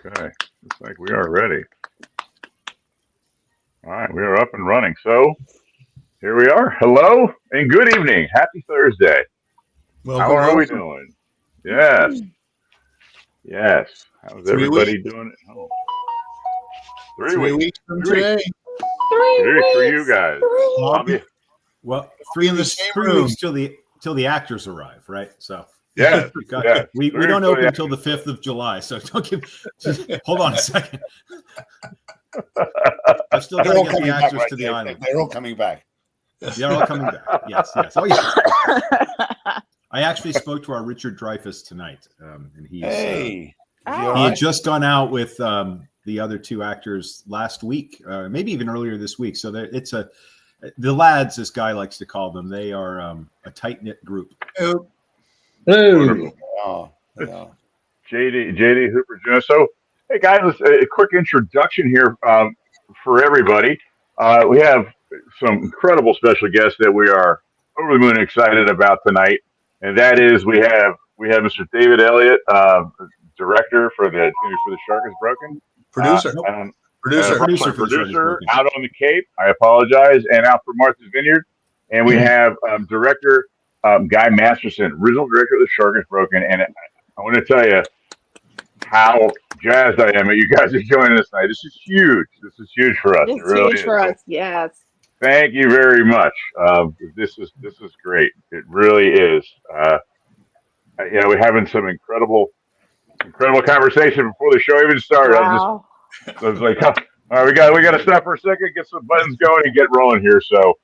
Okay, looks like we are ready. All right, we are up and running. So here we are. Hello and good evening. Happy Thursday. How Welcome, are we welcome. doing? Yes, yes. How's 3 weeks, everybody doing at home? 3 3 weeks. weeks from 3 weeks. today. 3 weeks for you weeks. guys. I'll I'll be, be. Well, I'll be in the same three room. weeks till the actors arrive, right? So Yes, you got yes. we 3 weeks don't till open the until the 5th of July. So don't give. Hold on a second. I still got They're to all get coming the back, actors right? to the island. They're all coming back. They're all coming back. Yes, yes. Oh yeah. I actually spoke to our Richard Dreyfuss tonight, and he's Hey, he had just gone out with the other two actors last week, maybe even earlier this week. So it's the lads, this guy likes to call them. They are a tight knit group. Oh, Wonderful. yeah. JD Hooper Jr. So, hey guys, a quick introduction here for everybody. We have some incredible special guests that we are over the moon excited about tonight, and that is we have Mr. David Elliott, director for the Shark is Broken, producer. Producer for the Shark is producer Broken. out on the Cape. I apologize, and out for Martha's Vineyard, and we have director Guy Masterson, original director of the Shark is Broken, and I want to tell you how jazzed I am that you guys are joining us tonight. This is huge. This is huge for us. It's it really huge is. for So us. Yes. thank you very much. This is great. It really is. We're having some incredible conversation before the show even started. Wow. I was like, all right, we got to stop for a second, get some buttons going, and get rolling here. So,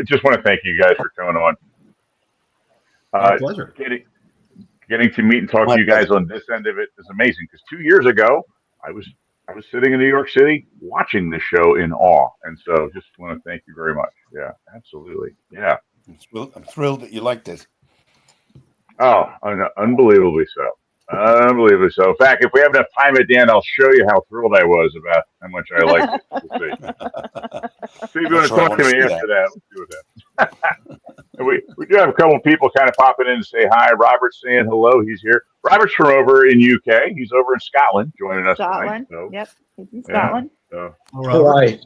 just want to thank you guys for coming on. My pleasure. Getting to meet and talk to you guys on this end of it is amazing. Because 2 years ago, I was sitting in New York City watching the show in awe, and so just want to thank you very much. Yeah, absolutely. Yeah. I'm thrilled that you liked it. Oh, unbelievably so. Unbelievably so. In fact, if we have enough time at the end, I'll show you how thrilled I was about how much I liked it. We'll see. See if you want to talk to me after that. Let's do that. And we do have a couple of people kind of popping in to say hi. Robert's saying hello. He's here. Robert's from over in UK. He's over in Scotland joining us Scotland. tonight. So, Yep. He's in Scotland. so, All right.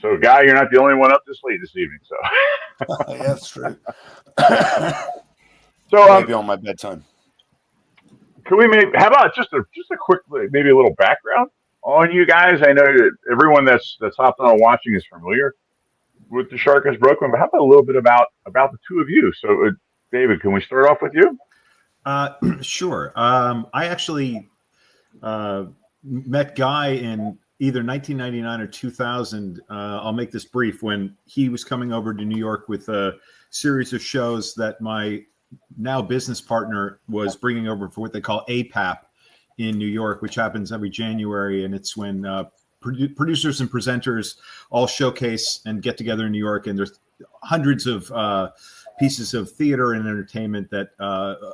so, Guy, you're not the only one up this late this evening. So, Yeah, that's true. so Maybe on my bedtime. can we how about just a quick, maybe a little background on you guys? I know that everyone that's hopped on and watching is familiar with the Shark is Broken, but how about a little bit about the two of you? So, David, can we start off with you? Sure. I actually met Guy in either 1999 or 2000. I'll make this brief. When he was coming over to New York with a series of shows that my now business partner was bringing over for what they call APAP in New York, which happens every January, and it's when producers and presenters all showcase and get together in New York, and there's hundreds of pieces of theater and entertainment that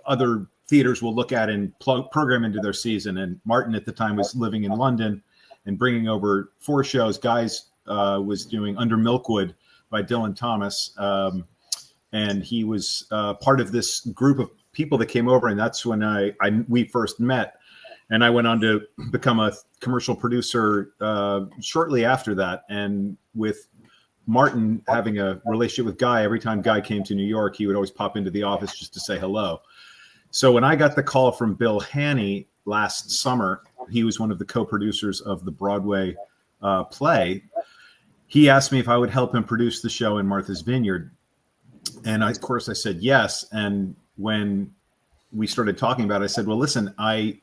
other theaters will look at and program into their season. And Martin at the time was living in London and bringing over 4 shows. Guys was doing Under Milkwood by Dylan Thomas, and he was part of this group of people that came over, and that's when we first met. And I went on to become a commercial producer shortly after that. And with Martin having a relationship with Guy, every time Guy came to New York, he would always pop into the office just to say hello. So when I got the call from Bill Haney last summer, he was one of the co-producers of the Broadway play. He asked me if I would help him produce the show in Martha's Vineyard. And of course I said yes. And when we started talking about it, I said, well, listen, I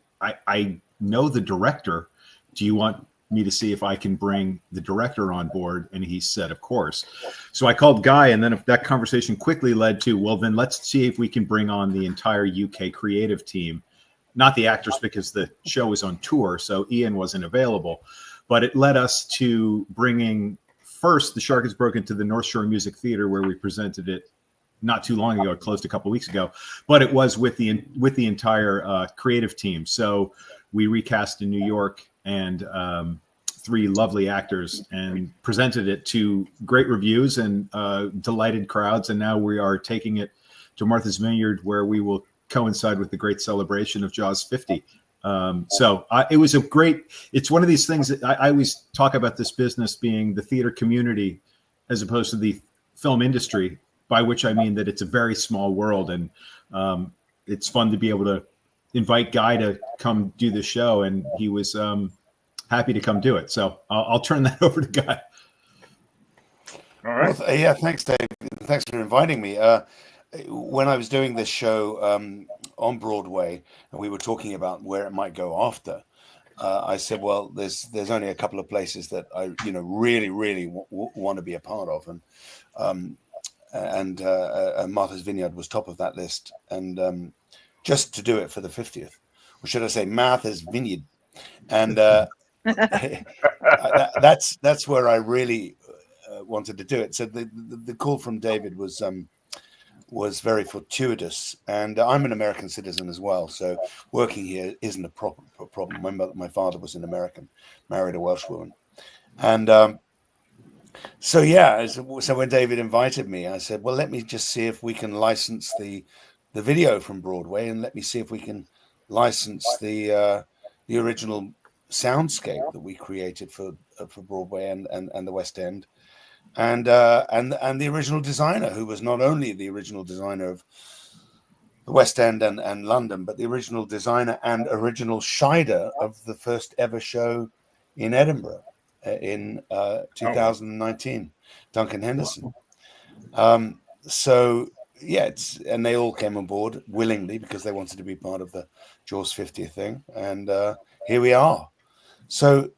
know the director. Do you want me to see if I can bring the director on board? And he said, of course. So I called Guy, and then that conversation quickly led to, well, then let's see if we can bring on the entire UK creative team, not the actors because the show was on tour. So Ian wasn't available, but it led us to bringing first The Shark is Broken to the North Shore Music Theater, where we presented it not too long ago. It closed a couple of weeks ago, but it was with the entire creative team. So we recast in New York and 3 lovely actors and presented it to great reviews and delighted crowds. And now we are taking it to Martha's Vineyard, where we will coincide with the great celebration of Jaws 50 It was a great. It's one of these things that I always talk about this business being the theater community, as opposed to the film industry. By which I mean that it's a very small world, and it's fun to be able to invite Guy to come do the show, and he was happy to come do it. So I'll turn that over to Guy. All right. Well, yeah, thanks, Dave. Thanks for inviting me. When I was doing this show on Broadway, and we were talking about where it might go after, I said, "Well, there's only a couple of places that I, really want to be a part of," and Martha's Vineyard was top of that list, and just to do it for the 50th, or should I say, Martha's Vineyard, and that's where I really wanted to do it. So the call from David was very fortuitous, and I'm an American citizen as well, so working here isn't a problem. My father was an American, married a Welsh woman, and so when David invited me, I said, well, let me just see if we can license the video from Broadway, and let me see if we can license the original soundscape that we created for Broadway and the West End. And the original designer, who was not only the original designer of the West End and London, but the original designer and original Shider of the first ever show in Edinburgh in 2019, Duncan Henderson. So yeah, and they all came on board willingly because they wanted to be part of the Jaws 50th thing, and here we are. So,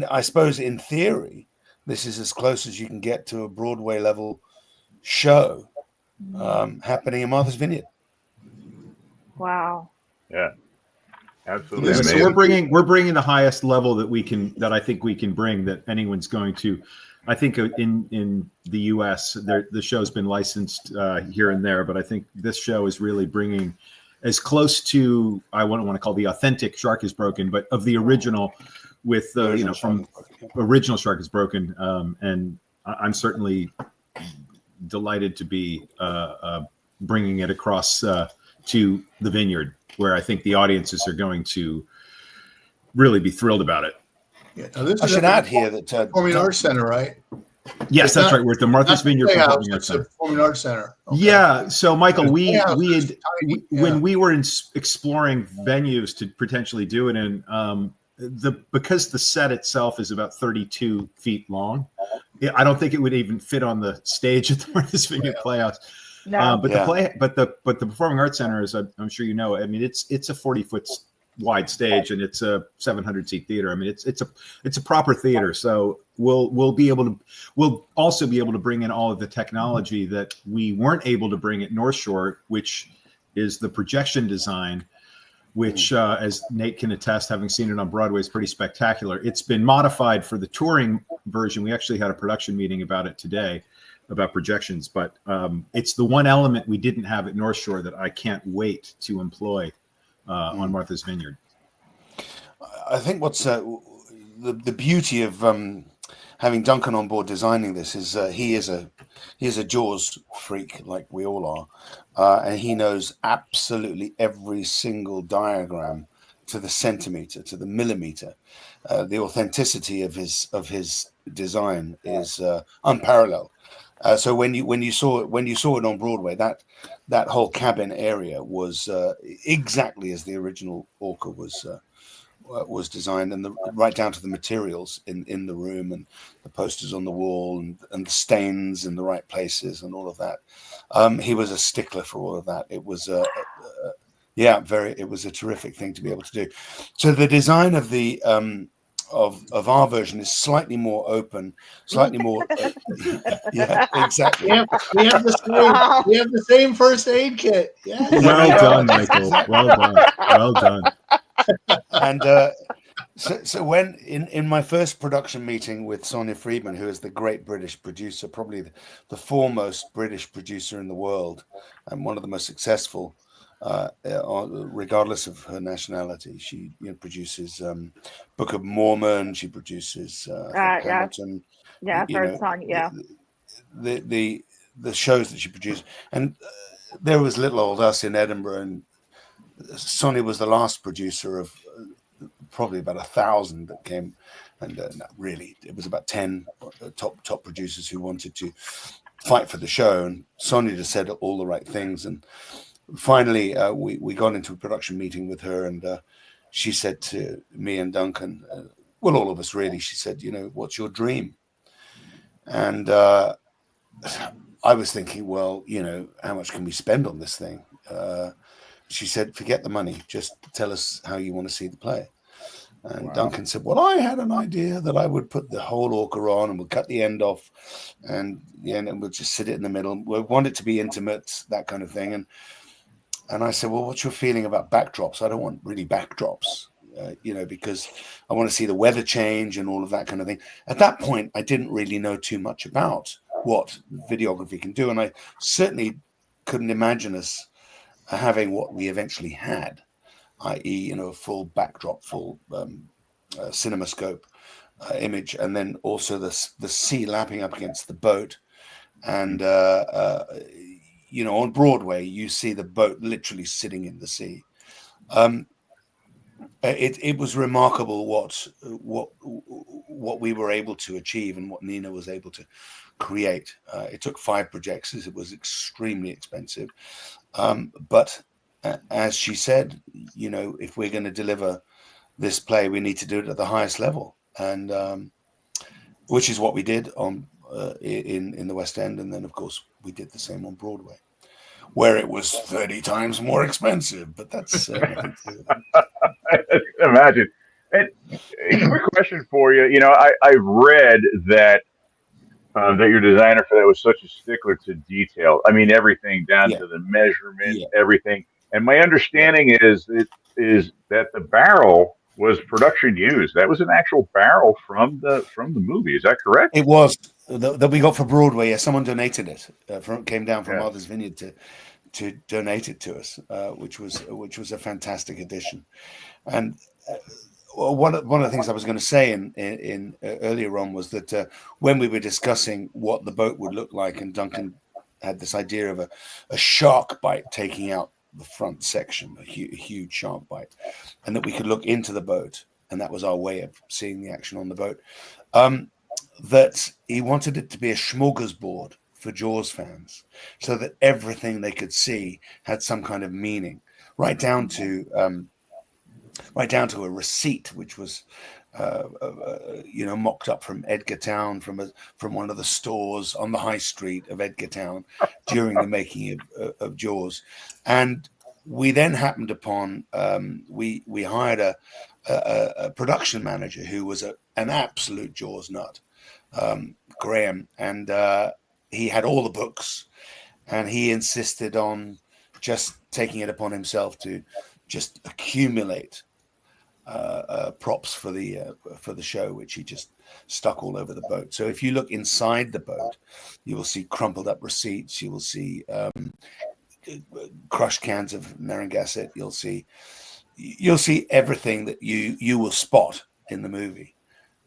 I suppose in theory, this is as close as you can get to a Broadway level show happening in Martha's Vineyard. Wow. Yeah. Absolutely. So we're bringing the highest level that I think we can bring that anyone's going to. I think in the U.S. the show's been licensed here and there, but I think this show is really bringing as close to, I wouldn't want to call the authentic Shark is Broken, but of the original with from original Shark is Broken, and I'm certainly delighted to be bringing it across to the Vineyard, where I think the audiences are going to really be thrilled about it. Yeah, now this I is should at add the here that Performing Arts Center, right? Yes, It's that's not- right. We're at the Martha's Not the Vineyard Playhouse, Performing Arts it's the Center. Performing Arts Center. Okay. Yeah. So, Michael, we Playhouse we is had tiny, when yeah. we were exploring venues to potentially do it in, because the set itself is about 32 feet long, I don't think it would even fit on the stage at the Martha's Vineyard Playhouse. No. But the Performing Arts Center is, I'm sure you know, I mean, it's a 40-foot wide stage, and it's a 700-seat theater. I mean, it's a proper theater. So we'll also be able to bring in all of the technology that we weren't able to bring at North Shore, which is the projection design, which, as Nate can attest, having seen it on Broadway, is pretty spectacular. It's been modified for the touring version. We actually had a production meeting about it today, about projections, but it's the one element we didn't have at North Shore that I can't wait to employ on Martha's Vineyard. I think what's the beauty of having Duncan on board designing this is he is a Jaws freak like we all are, and he knows absolutely every single diagram to the centimeter, to the millimeter. The authenticity of his design is unparalleled. So when you saw it on Broadway, that whole cabin area was exactly as the original Orca was designed, and right down to the materials in the room, and the posters on the wall, and the stains in the right places, and all of that. He was a stickler for all of that. It was it was a terrific thing to be able to do. So the design of the of our version is slightly more open, slightly more. Yeah, exactly. We have the same first aid kit. Yeah. Well done, Michael. Well done. Well done. And so when in my first production meeting with Sonia Friedman, who is the great British producer, probably the foremost British producer in the world, and one of the most successful, regardless of her nationality. She produces Book of Mormon. She produces Hamilton. Yeah, I've heard Sonia. Yeah, the shows that she produced, and there was little old us in Edinburgh, and Sonny was the last producer of probably about 1,000 that came, and really it was about 10 top producers who wanted to fight for the show, and Sonny just said all the right things. And finally we got into a production meeting with her, and she said to me and Duncan, well, all of us really, she said, what's your dream? And I was thinking, well, how much can we spend on this thing? She said, forget the money, just tell us how you want to see the play. And wow. Duncan said, well, I had an idea that I would put the whole orca on and we'll cut the end off, and we'll just sit it in the middle. We want it to be intimate, that kind of thing. And I said, well, what's your feeling about backdrops? I don't want really backdrops, because I want to see the weather change and all of that kind of thing. At that point, I didn't really know too much about what videography can do. And I certainly couldn't imagine us having what we eventually had, i.e., a full backdrop, full cinemascope image, and then also the sea lapping up against the boat. And, on Broadway, you see the boat literally sitting in the sea. It was remarkable what we were able to achieve and what Nina was able to create. It took 5 projectors. It was extremely expensive. But as she said, if we're going to deliver this play, we need to do it at the highest level, and which is what we did on in the West End, and then of course we did the same on Broadway, where it was 30 times more expensive. But that's I can imagine. And a quick question for you. I've read that your designer for that was such a stickler to detail. I mean, everything down to the measurement, everything. And my understanding is that the barrel was production used. That was an actual barrel from the movie. Is that correct? It was that we got for Broadway. Yeah, someone donated it. Came down from Martha's Vineyard to donate it to us, which was a fantastic addition. And one of the things I was going to say in earlier on was that when we were discussing what the boat would look like, and Duncan had this idea of a shark bite taking out the front section, a huge shark bite, and that we could look into the boat, and that was our way of seeing the action on the boat. That he wanted it to be a smorgasbord for Jaws fans, so that everything they could see had some kind of meaning, right down to a receipt which was mocked up from Edgartown, from one of the stores on the high street of Edgartown during the making of Jaws. And we then happened upon we hired a production manager who was an absolute Jaws nut, Graham, and he had all the books, and he insisted on just taking it upon himself to just accumulate props for the show, which he just stuck all over the boat. So if you look inside the boat, you will see crumpled up receipts. You will see crushed cans of Narragansett. You'll see everything that you will spot in the movie.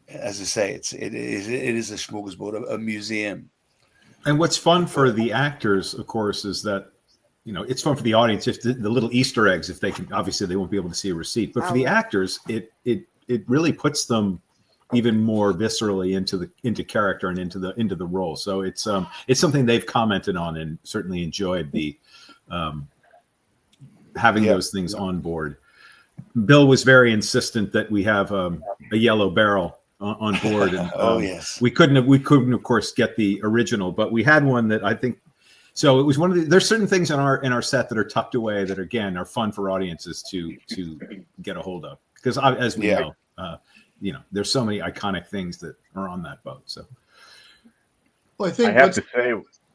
As I say, it is a smorgasbord, a museum. And what's fun for the actors, of course, is that it's fun for the audience if the little Easter eggs, if they can, obviously they won't be able to see a receipt, but for the actors, it really puts them even more viscerally into character and into the role. So it's something they've commented on and certainly enjoyed the having those things on board. Bill was very insistent that we have a yellow barrel on board, and yes, we couldn't of course get the original, but we had one that I think. So it was one of there's certain things in our set that are tucked away that again are fun for audiences to get a hold of, because as we know, there's so many iconic things that are on that boat. So, well, I think I have to say,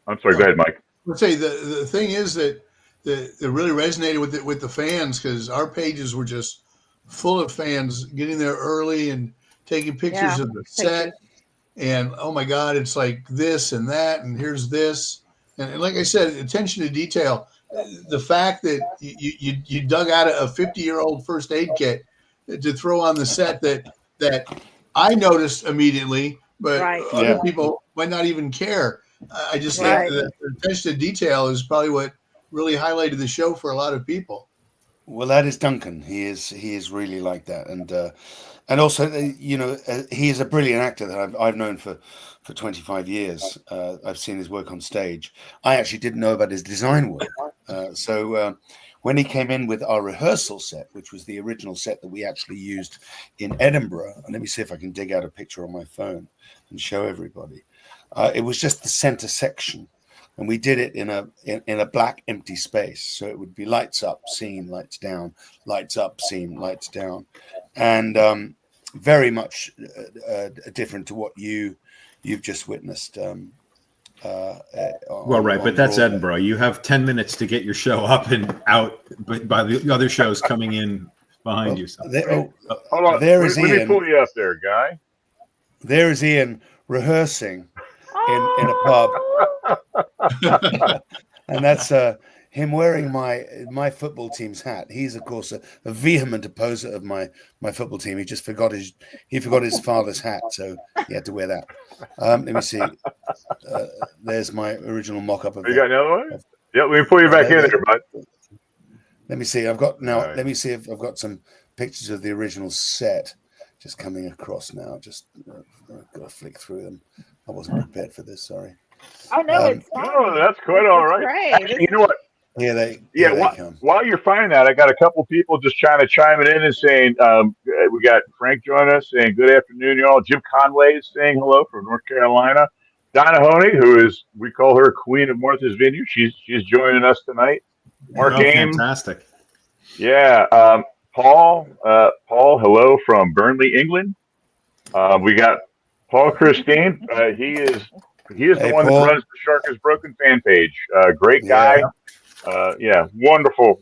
I'm sorry. Go ahead, Mike. I'd say the thing is that it really resonated with the fans, because our pages were just full of fans getting there early and taking pictures of the set, and oh my God, it's like this and that, and here's this. And like I said, attention to detail. The fact that you dug out a 50-year-old first aid kit to throw on the set that I noticed immediately, but other people might not even care. I just think that attention to detail is probably what really highlighted the show for a lot of people. Well, that is Duncan. He is really like that, and also he is a brilliant actor that I've known for 25 years. I've seen his work on stage. I actually didn't know about his design work. So when he came in with our rehearsal set, which was the original set that we actually used in Edinburgh, and let me see if I can dig out a picture on my phone and show everybody. It was just the center section. And we did it in a black empty space, so it would be lights up, scene, lights down, lights up, scene, lights down, and very much different to what you've just witnessed. Well, right, but that's Edinburgh. You have 10 minutes to get your show up and out, but by the other shows coming in behind you. So. Hold on, there is Ian. Let me pull you up there, Guy. There is Ian rehearsing in a pub. And that's him wearing my football team's hat. He's of course a vehement opposer of my football team. He just forgot his father's hat, so he had to wear that. Let me see. There's my original mock-up of. You got another one? Yeah, let me pull you back in there, bud. Let me see. I've got now. Right. Let me see if I've got some pictures of the original set just coming across now. Just I've got to flick through them. I wasn't prepared for this. Sorry. Oh no, it's fine. No, that's quite all right. Great. Actually, you know what? Here they come. While you're finding that, I got a couple people just trying to chime it in and saying, we got Frank joining us saying, good afternoon, y'all. Jim Conway is saying hello from North Carolina. Donna Honey, we call her Queen of Martha's Vineyard. She's joining us tonight. Mark Ames. Fantastic. Yeah. Paul, hello from Burnley, England. We got Paul Christine. He is the one Paul. that runs the Shark is Broken fan page. Great guy. Wonderful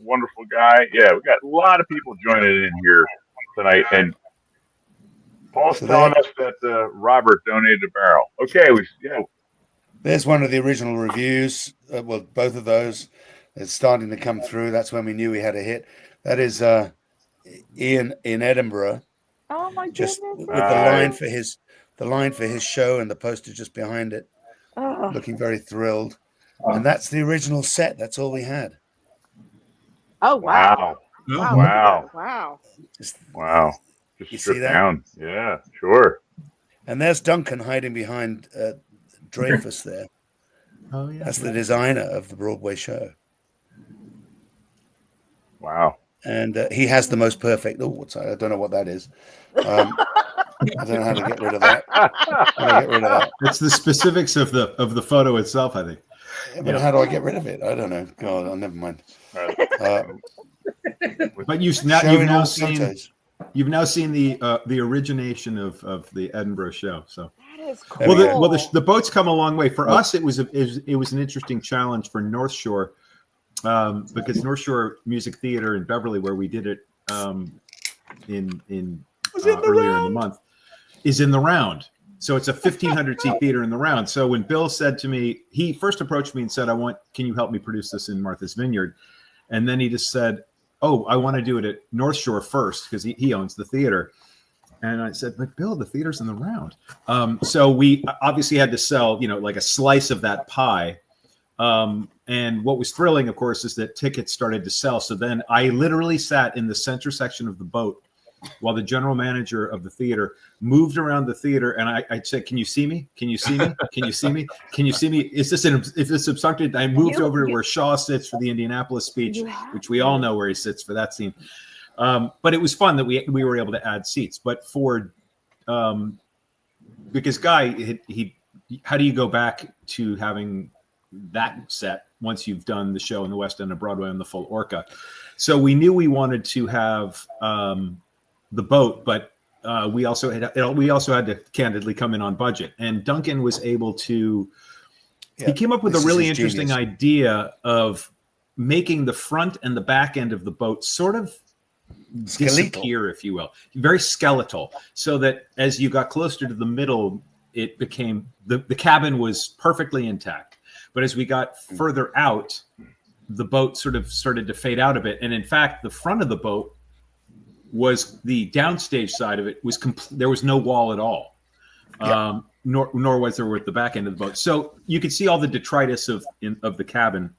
guy. Yeah, we got a lot of people joining in here tonight, and Paul's telling us that Robert donated a barrel. Okay, There's one of the original reviews. Well, both of those. It's starting to come through. That's when we knew we had a hit. That is Ian in Edinburgh. Oh my Just goodness. with the line for his show and the poster just behind it. Oh. Looking very thrilled. And that's the original set. That's all we had. Oh wow. Wow. Just You strip see that? down. Yeah, sure. And there's Duncan hiding behind Dreyfus there. Oh yeah. That's the designer of the Broadway show. Wow. And he has the most perfect. Oh, I don't know what that is. I don't know how to get rid of that. It's the specifics of the photo itself, I think. But how do I get rid of it? I don't know. God, oh, never mind. But you've now seen the origination of the Edinburgh show. So That is cool. the boats come a long way. For us, it was an interesting challenge for North Shore, because North Shore Music Theater in Beverly, where we did it in earlier in the month, is in the Round. So it's a 1,500 seat theater in the Round. So when Bill said to me, he first approached me and said, can you help me produce this in Martha's Vineyard? And then he just said, oh, I want to do it at North Shore first because he owns the theater. And I said, but Bill, the theater's in the Round. So we obviously had to sell, like a slice of that pie. And what was thrilling, of course, is that tickets started to sell. So then I literally sat in the center section of the boat while the general manager of the theater moved around the theater, and I said, "Can you see me? Can you see me? Can you see me? Can you see me? Is this obstructed?" I moved over to where Shaw sits for the Indianapolis speech, which we all know where he sits for that scene. But it was fun that we were able to add seats. But because Guy, how do you go back to having that set once you've done the show in the West End of Broadway on the full Orca? So we knew we wanted to have the boat, but we also had to candidly come in on budget. And Duncan was able to. He came up with a really interesting idea of making the front and the back end of the boat sort of disappear, if you will, very skeletal, so that as you got closer to the middle, it became the cabin was perfectly intact. But as we got further out, the boat sort of started to fade out a bit. And in fact, the front of the boat was the downstage side of it was there was no wall at all. Nor was there with the back end of the boat. So you could see all the detritus of the cabin.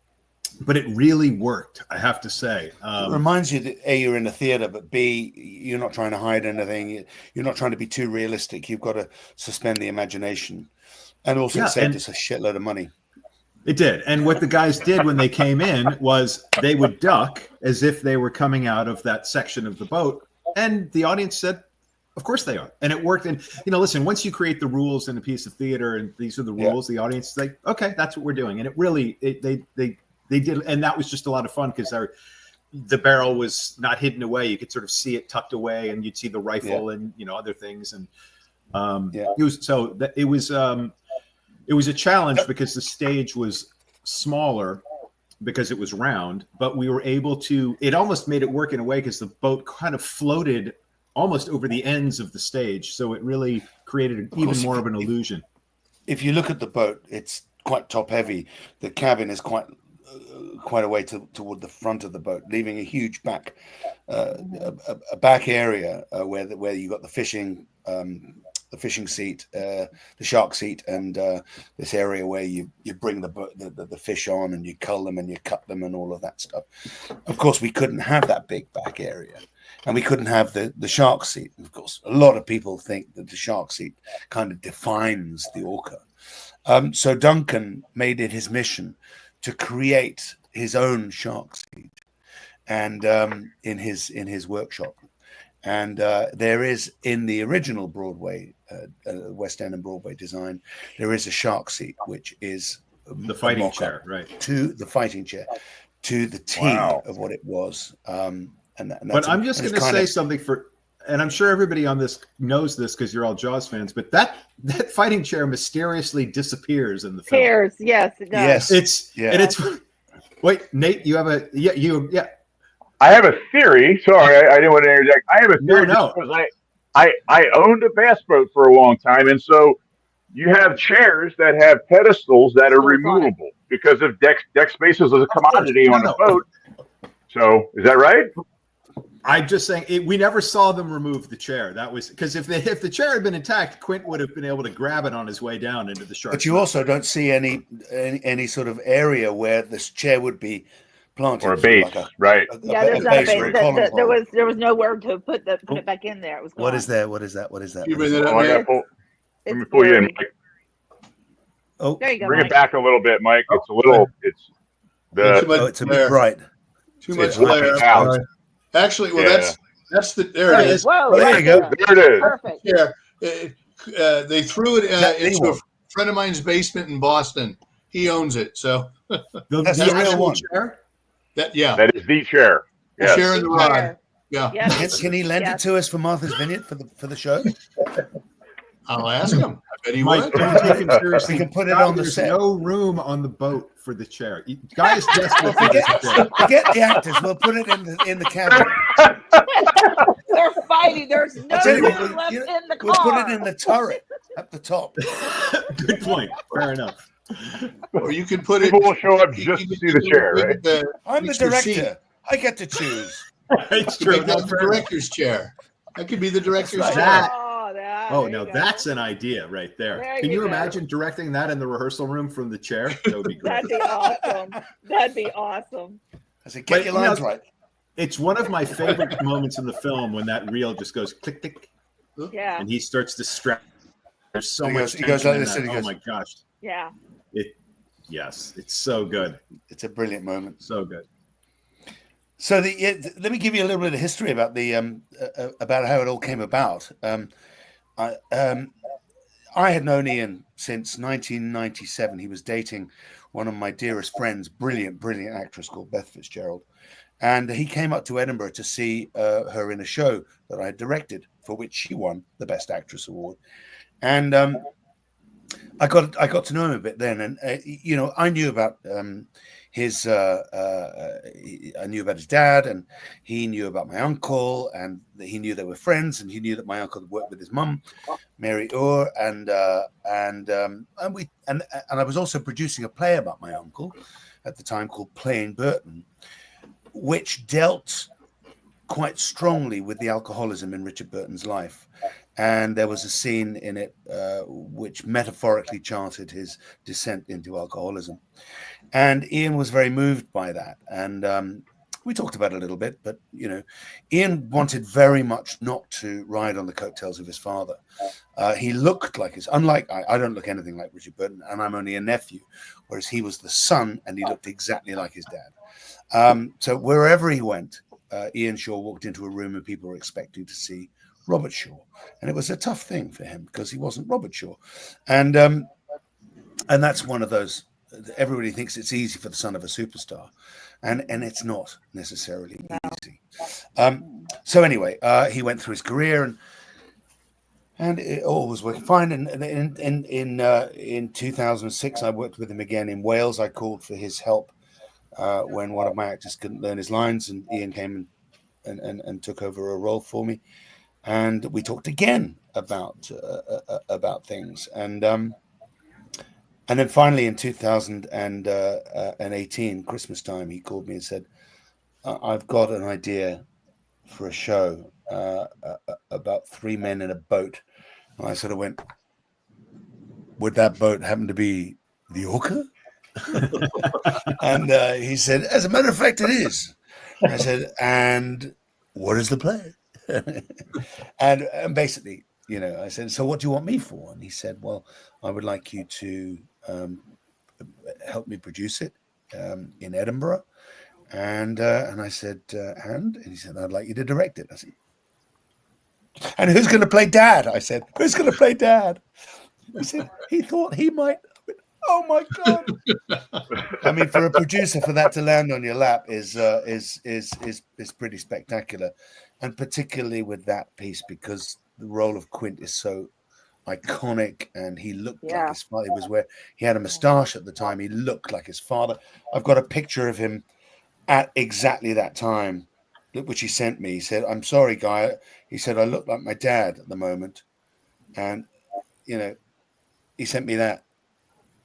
but it really worked, I have to say. It reminds you that A, you're in a theater, but B, you're not trying to hide anything. You're not trying to be too realistic. You've got to suspend the imagination. And also it saved us a shitload of money. It did. And what the guys did when they came in was they would duck as if they were coming out of that section of the boat. And the audience said, of course they are. And it worked. And, listen, once you create the rules in a piece of theater and these are the rules, the audience is like, okay, that's what we're doing. And it really, they did. And that was just a lot of fun because the barrel was not hidden away. You could sort of see it tucked away and you'd see the rifle and, other things. And it was a challenge because the stage was smaller because it was round, but we were able to, it almost made it work in a way because the boat kind of floated almost over the ends of the stage. So it really created even more of an illusion. If you look at the boat, it's quite top heavy. The cabin is quite a way toward the front of the boat, leaving a huge back area where you got the fishing seat, the shark seat, and this area where you bring the fish on and you cull them and you cut them and all of that stuff. Of course, we couldn't have that big back area, and we couldn't have the shark seat. And of course, a lot of people think that the shark seat kind of defines the orca. So Duncan made it his mission to create his own shark seat, and in his workshop. And there is, in the original Broadway, West End and Broadway design, there is a shark seat, which is the fighting chair, right? To the fighting chair, to the team of what it was. But I'm just going to say something and I'm sure everybody on this knows this because you're all Jaws fans, but that fighting chair mysteriously disappears in the film. Yes, it does. It's wait, Nate, you have I have a theory. Sorry, I didn't want to interject. I have a theory because I owned a bass boat for a long time, and so you have chairs that have pedestals that are removable because of deck space is a commodity on a boat. So is that right? I'm just saying we never saw them remove the chair. That was because if the chair had been intact, Quint would have been able to grab it on his way down into the shark. But you also don't see any sort of area where this chair would be planted or a base, right? There's not a base. There was nowhere to put it back in there. It was gone. What is that? You bring that up, let me pull you in, Mike. Oh, there you go. Bring Mike. it back a little bit, Mike. It's a little. It's a bit bright. Too much glare. Actually, that's there it is. Whoa, there you go. There it is. Perfect. Yeah, they threw it into a friend of mine's basement in Boston. He owns it, so that's the real one. Chair? That is the chair. The chair and the rod. Yeah. Can he lend it to us for Martha's Vineyard for the show? I'll ask him. I bet he Mike, would. don't take him seriously. We can put it on the There's set. no room on the boat for the chair. Guys, desperate. Forget the actors. We'll put it in the cabin. They're fighting. There's no room left in the car. We'll put it in the turret at the top. Good point. Fair enough. Or you can put People it. will show up just to see the chair, right? I'm the director. I get to choose. It's True. true. That's the director's chair. That could be the director's Right. chair. Oh, now that's an idea right there. Can you imagine directing that in the rehearsal room from the chair? That would be great. That'd be awesome. That'd be awesome. I said, get your lines right. It's one of my favorite moments in the film when that reel just goes click, click. Yeah. And he starts to stretch. There's so He much goes like tension this in and that. he Oh goes- my gosh. Yeah. Yes, it's so good. It's a brilliant moment. So good. So let me give you a little bit of history about about how it all came about. I had known Ian since 1997. He was dating one of my dearest friends, brilliant actress called Beth Fitzgerald, and he came up to Edinburgh to see her in a show that I had directed, for which she won the Best Actress award. And I got to know him a bit then, and I knew about I knew about his dad, and he knew about my uncle, and he knew they were friends, and he knew that my uncle had worked with his mum, Mary Orr, and I was also producing a play about my uncle at the time called Playing Burton, which dealt quite strongly with the alcoholism in Richard Burton's life. And there was a scene in it which metaphorically charted his descent into alcoholism. And Ian was very moved by that. And we talked about it a little bit, but, Ian wanted very much not to ride on the coattails of his father. He looked like I don't look anything like Richard Burton, and I'm only a nephew, whereas he was the son and he looked exactly like his dad. So wherever he went, Ian Shaw walked into a room and people were expecting to see Robert Shaw. And it was a tough thing for him because he wasn't Robert Shaw. And that's one of those, everybody thinks it's easy for the son of a superstar. And it's not necessarily easy. So anyway, he went through his career and it all was working fine. And in 2006, I worked with him again in Wales. I called for his help when one of my actors couldn't learn his lines, and Ian came and took over a role for me. And we talked again about things. And then finally in 2018, Christmas time, he called me and said, I've got an idea for a show about three men in a boat. And I sort of went, would that boat happen to be the Orca? And he said, as a matter of fact, it is. I said, and what is the play? and basically, I said, so what do you want me for? And he said, well, I would like you to help me produce it in Edinburgh. And I said, and he said, I'd like you to direct it. I said, and who's going to play Dad? I said, who's going to play Dad? He said, he thought he might. Oh my God! I mean, for a producer, for that to land on your lap is pretty spectacular, and particularly with that piece because the role of Quint is so iconic, and he looked like his father. He had a moustache at the time. He looked like his father. I've got a picture of him at exactly that time, which he sent me. He said, "I'm sorry, Guy." He said, "I look like my dad at the moment," and he sent me that.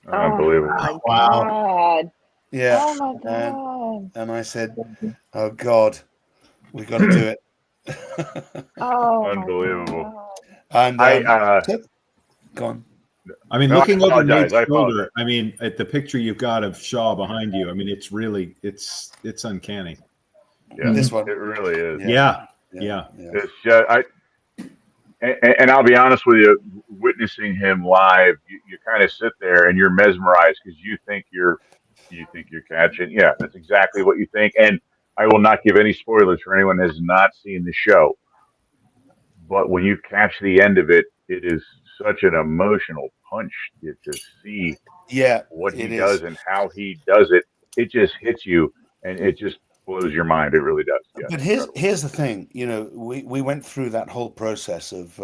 Unbelievable. Oh my Wow. God. Yeah. Oh my God. And I said, oh God, we got to do it. Oh, Unbelievable. And go on. I mean, No, looking I over apologize. Nate's I shoulder, I mean, at the picture you've got of Shaw behind you, I mean, it's really, it's uncanny. Yeah, This one. it really is. Yeah. It's just, and I'll be honest with you, witnessing him live, you kind of sit there and you're mesmerized because you think you're catching. Yeah, that's exactly what you think. And I will not give any spoilers for anyone who has not seen the show. But when you catch the end of it, it is such an emotional punch to see what he does and how he does it. It just hits you and it just blows your mind. It really does. Yeah, but here's the thing. We went through that whole process of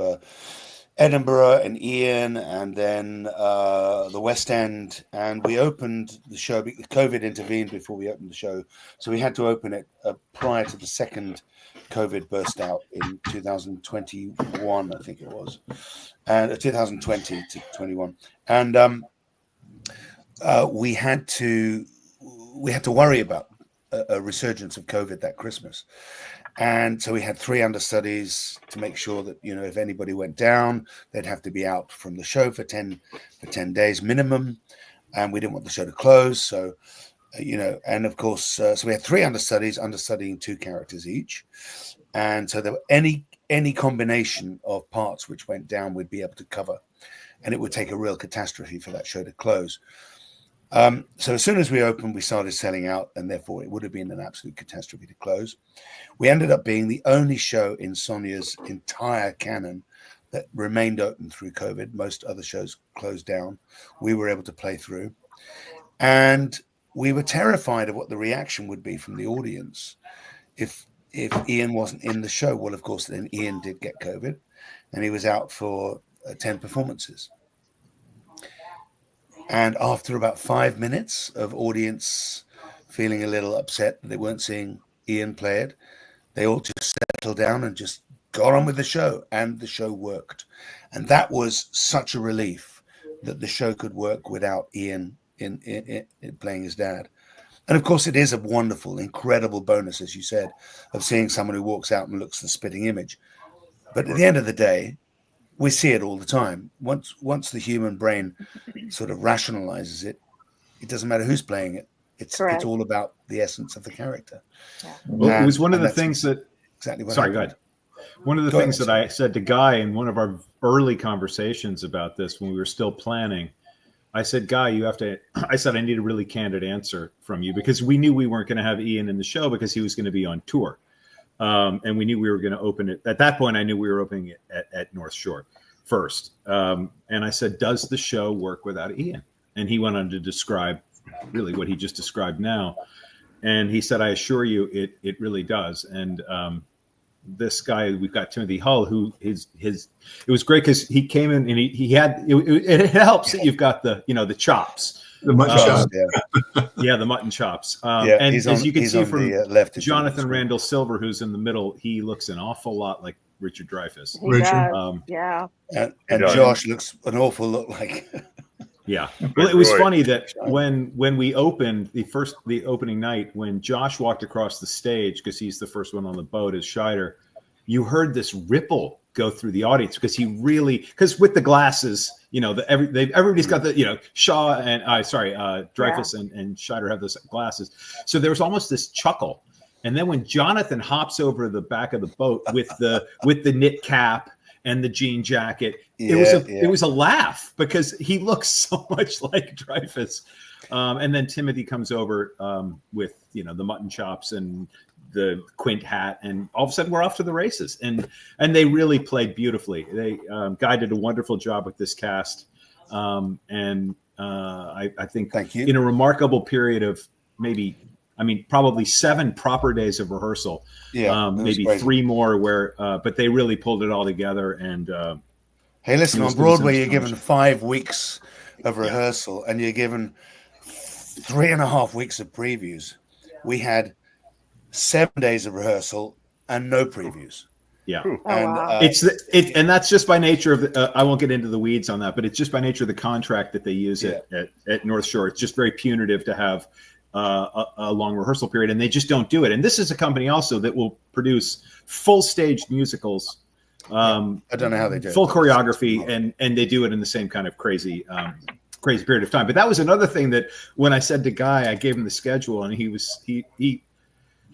Edinburgh and Ian, and then the West End, and we opened the show. COVID intervened before we opened the show, so we had to open it prior to the second COVID burst out in 2021, I think it was, and 2020 to 21, and we had to worry about a resurgence of COVID that Christmas. And so we had 3 understudies to make sure that, if anybody went down, they'd have to be out from the show for 10 days minimum. And we didn't want the show to close. So, and of course, so we had 3 understudies understudying 2 characters each. And so there were any combination of parts which went down, we'd be able to cover. And it would take a real catastrophe for that show to close. So as soon as we opened, we started selling out, and therefore it would have been an absolute catastrophe to close. We ended up being the only show in Sonia's entire canon that remained open through COVID. Most other shows closed down. We were able to play through. And we were terrified of what the reaction would be from the audience if Ian wasn't in the show. Well, of course, then Ian did get COVID, and he was out for 10 performances. And after about 5 minutes of audience feeling a little upset that they weren't seeing Ian play it, they all just settled down and just got on with the show, and the show worked. And that was such a relief that the show could work without Ian in playing his dad. And of course, it is a wonderful, incredible bonus, as you said, of seeing someone who walks out and looks the spitting image. But at the end of the day, we see it all the time. Once the human brain sort of rationalizes it, it doesn't matter who's playing it. It's all about the essence of the character. Yeah. Well, it was one of the things that exactly. What sorry, go ahead. One of the things that I said to Guy in one of our early conversations about this when we were still planning, I said, Guy, you have to, I said, I need a really candid answer from you because we knew we weren't going to have Ian in the show because he was going to be on tour. And we knew we were going to open it. At that point, I knew we were opening it at North Shore first. And I said, does the show work without Ian? And he went on to describe really what he just described now. And he said, I assure you, it really does. And this guy, we've got Timothy Hull, who it was great because he came in and he had, it helps that you've got the chops. The mutton chops. Yeah. The mutton chops. Yeah, and as you can see from the left, Jonathan Randall Silver, who's in the middle, he looks an awful lot like Richard Dreyfuss. Yeah. And Josh looks an awful lot like. Yeah. Well, it was funny that when we opened the opening night, when Josh walked across the stage, because he's the first one on the boat as Scheider, you heard this ripple go through the audience because with the glasses, everybody's got the, Shaw and Dreyfuss and Scheider have those glasses. So there was almost this chuckle. And then when Jonathan hops over the back of the boat with the knit cap and the jean jacket, it was a laugh because he looks so much like Dreyfuss. And then Timothy comes over with the mutton chops and the quint hat, and all of a sudden we're off to the races. And they really played beautifully. They Guy did a wonderful job with this cast, and I think in a remarkable period of probably 7 proper days of rehearsal, maybe 3 more where, but they really pulled it all together. And hey, listen, on Broadway, you're given 5 weeks of rehearsal and you're given 3.5 weeks of previews. We had 7 days of rehearsal and no previews. Yeah. And and that's just by nature of I won't get into the weeds on that, but it's just by nature of the contract that they use at North Shore. It's just very punitive to have a long rehearsal period, and they just don't do it. And this is a company also that will produce full staged musicals. I don't know how they do full choreography, and they do it in the same kind of crazy period of time. But that was another thing that when I said to Guy, I gave him the schedule, and he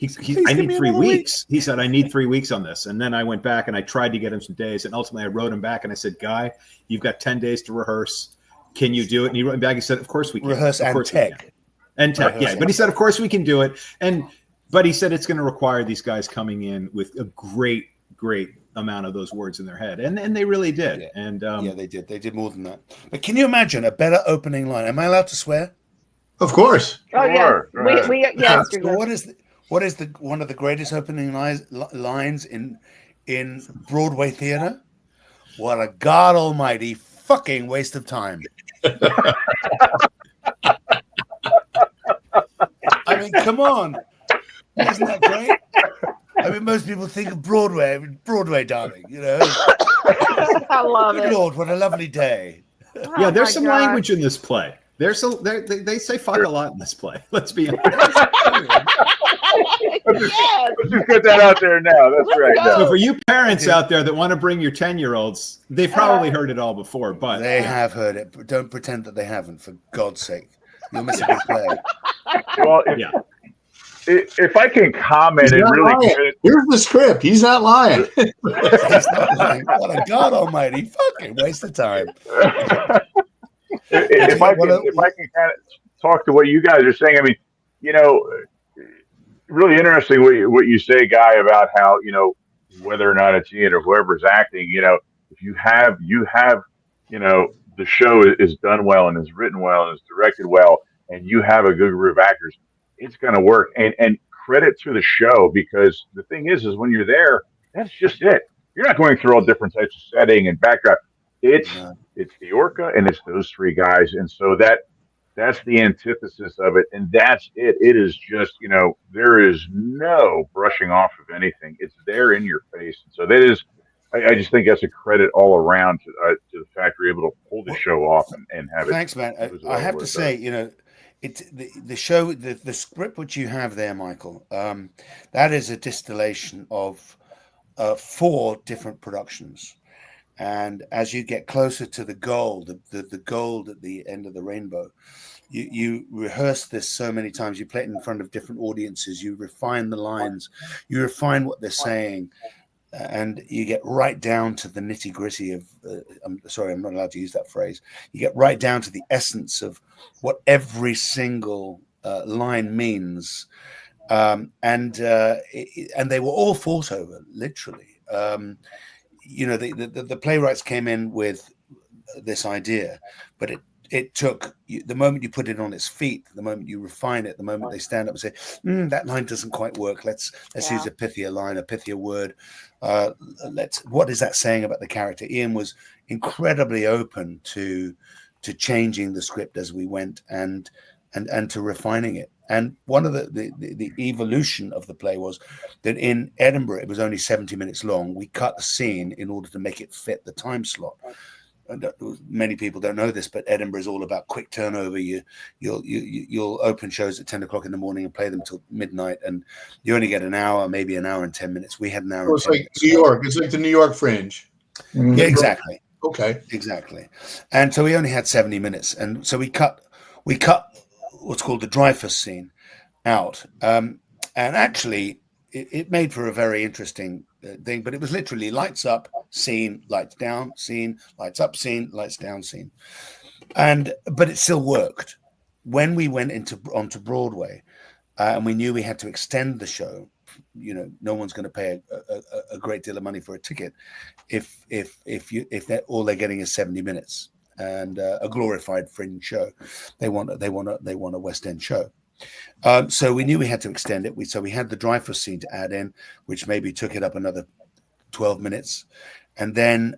I need 3 weeks. He said, I need 3 weeks on this. And then I went back and I tried to get him some days. And ultimately I wrote him back and I said, Guy, you've got 10 days to rehearse. Can you do it? And he wrote me back. He said, of course we can. Rehearse and tech. And tech, yeah. But he said, of course we can do it. But he said it's going to require these guys coming in with a great amount of those words in their head. And they really did. Yeah. And they did. They did more than that. But can you imagine a better opening line? Am I allowed to swear? Of course. Oh, yeah. Yes. So what is one of the greatest opening lines in Broadway theater? What a God Almighty fucking waste of time! I mean, come on, isn't that great? I mean, most people think of Broadway, darling. I love it. Lord, what a lovely day! Yeah, there's some language in this play. They say fuck a lot in this play. Let's be honest. Let's just get that out there now. That's right. So for you parents out there that want to bring your 10-year-olds, they've probably heard it all before, but they have heard it. But don't pretend that they haven't, for God's sake. You'll miss a good play. Well, if I can comment, it really. Here's the script. He's not lying. He's not lying. What a God Almighty fucking waste of time. If I can kind of talk to what you guys are saying, I mean, really interesting what you say, Guy, about how whether or not it's Ian or whoever's acting, if you have the show is done well and is written well and is directed well, and you have a good group of actors, it's going to work. And credit to the show, because the thing is when you're there, that's just it. You're not going through all different types of setting and background. It's the Orca and it's those 3 guys, and so that's the antithesis of it, and that's it. It is just there is no brushing off of anything. It's there in your face. So that is, I just think that's a credit all around to the fact we're able to pull the show off and have it. Thanks, man. I have to say, the show, the script which you have there, Michael, that is a distillation of 4 different productions. And as you get closer to the gold, the gold at the end of the rainbow, you rehearse this so many times. You play it in front of different audiences. You refine the lines. You refine what they're saying. And you get right down to the nitty gritty of, I'm sorry, I'm not allowed to use that phrase. You get right down to the essence of what every single line means. And they were all fought over, literally. The playwrights came in with this idea, but it took the moment you put it on its feet, the moment you refine it, the moment they stand up and say, that line doesn't quite work. Let's use a pithier line, a pithier word. What is that saying about the character? Ian was incredibly open to changing the script as we went and to refining it. And one of the evolution of the play was that in Edinburgh, it was only 70 minutes long. We cut a scene in order to make it fit the time slot. And many people don't know this, but Edinburgh is all about quick turnover. You'll open shows at 10 o'clock in the morning and play them till midnight, and you only get an hour, maybe an hour and 10 minutes. We had an hour. It's like New York. It's like the New York Fringe. Yeah, exactly. Okay. Exactly. And so we only had 70 minutes, and so we cut what's called the Dreyfus scene out, and actually it made for a very interesting thing. But it was literally lights up, scene, lights down, scene, lights up, scene, lights down, scene, but it still worked. When we went onto Broadway, and we knew we had to extend the show. No one's going to pay a great deal of money for a ticket if all they're getting is 70 minutes and a glorified Fringe show. They want a West End show. So we knew we had to extend it. So we had the Dreyfus scene to add in, which maybe took it up another 12 minutes. And then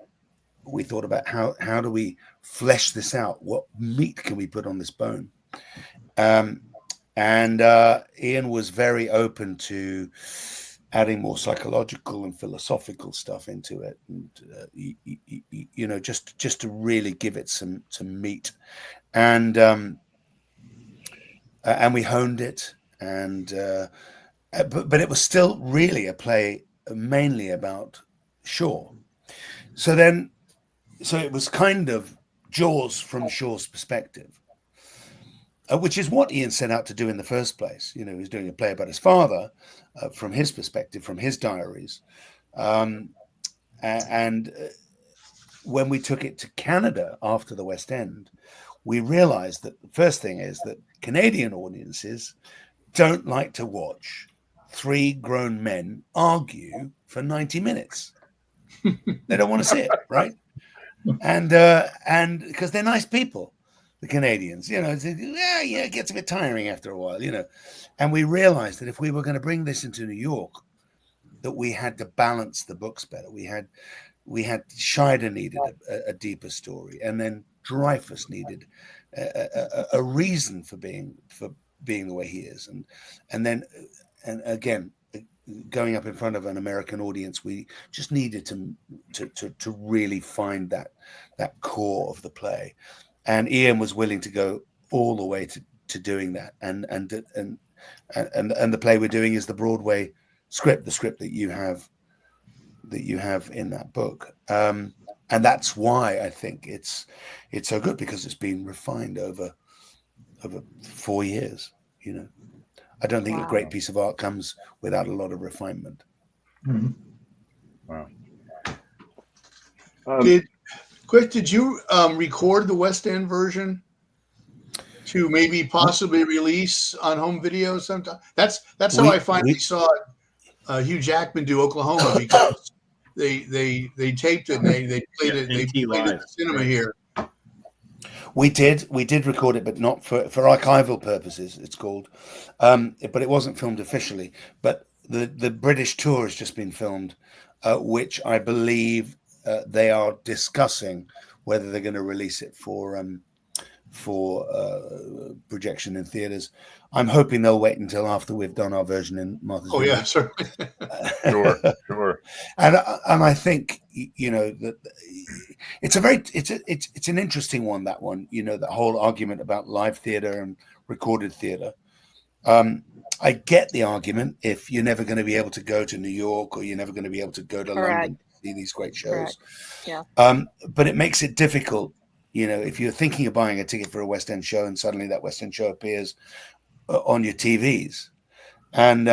we thought about how do we flesh this out? What meat can we put on this bone? And Ian was very open to adding more psychological and philosophical stuff into it, and just to really give it some meat. And we honed it, but it was still really a play mainly about Shaw. So it was kind of Jaws from Shaw's perspective. Which is what Ian set out to do in the first place. He was doing a play about his father from his perspective, from his diaries. And when we took it to Canada after the West End, we realized that the first thing is that Canadian audiences don't like to watch 3 grown men argue for 90 minutes. They don't want to see it, right? And because they're nice people. The Canadians, it gets a bit tiring after a while, And we realized that if we were going to bring this into New York, that we had to balance the books better. We had Scheider needed a deeper story, and then Dreyfus needed a reason for being the way he is, and again, going up in front of an American audience, we just needed to really find that core of the play. And Ian was willing to go all the way to doing that, and the play we're doing is the Broadway script, the script that you have in that book, and that's why I think it's so good, because it's been refined over 4 years. I don't think a great piece of art comes without a lot of refinement. Mm-hmm. Wow. Did you record the West End version to maybe possibly release on home video sometime? That's how I finally saw Hugh Jackman do Oklahoma, because they taped it and they played it. They played it at the cinema here. We did record it, but not for archival purposes. It's called, but it wasn't filmed officially. But the British tour has just been filmed, which I believe. They are discussing whether they're going to release it for projection in theaters. I'm hoping they'll wait until after we've done our version in Martha's Vineyard. Yeah, certainly. Sure. And I think that it's an interesting one, that one, that whole argument about live theater and recorded theater. I get the argument if you're never going to be able to go to New York, or you're never going to be able to go to London to see these great shows. Yeah. But it makes it difficult, if you're thinking of buying a ticket for a West End show and suddenly that West End show appears on your TVs, and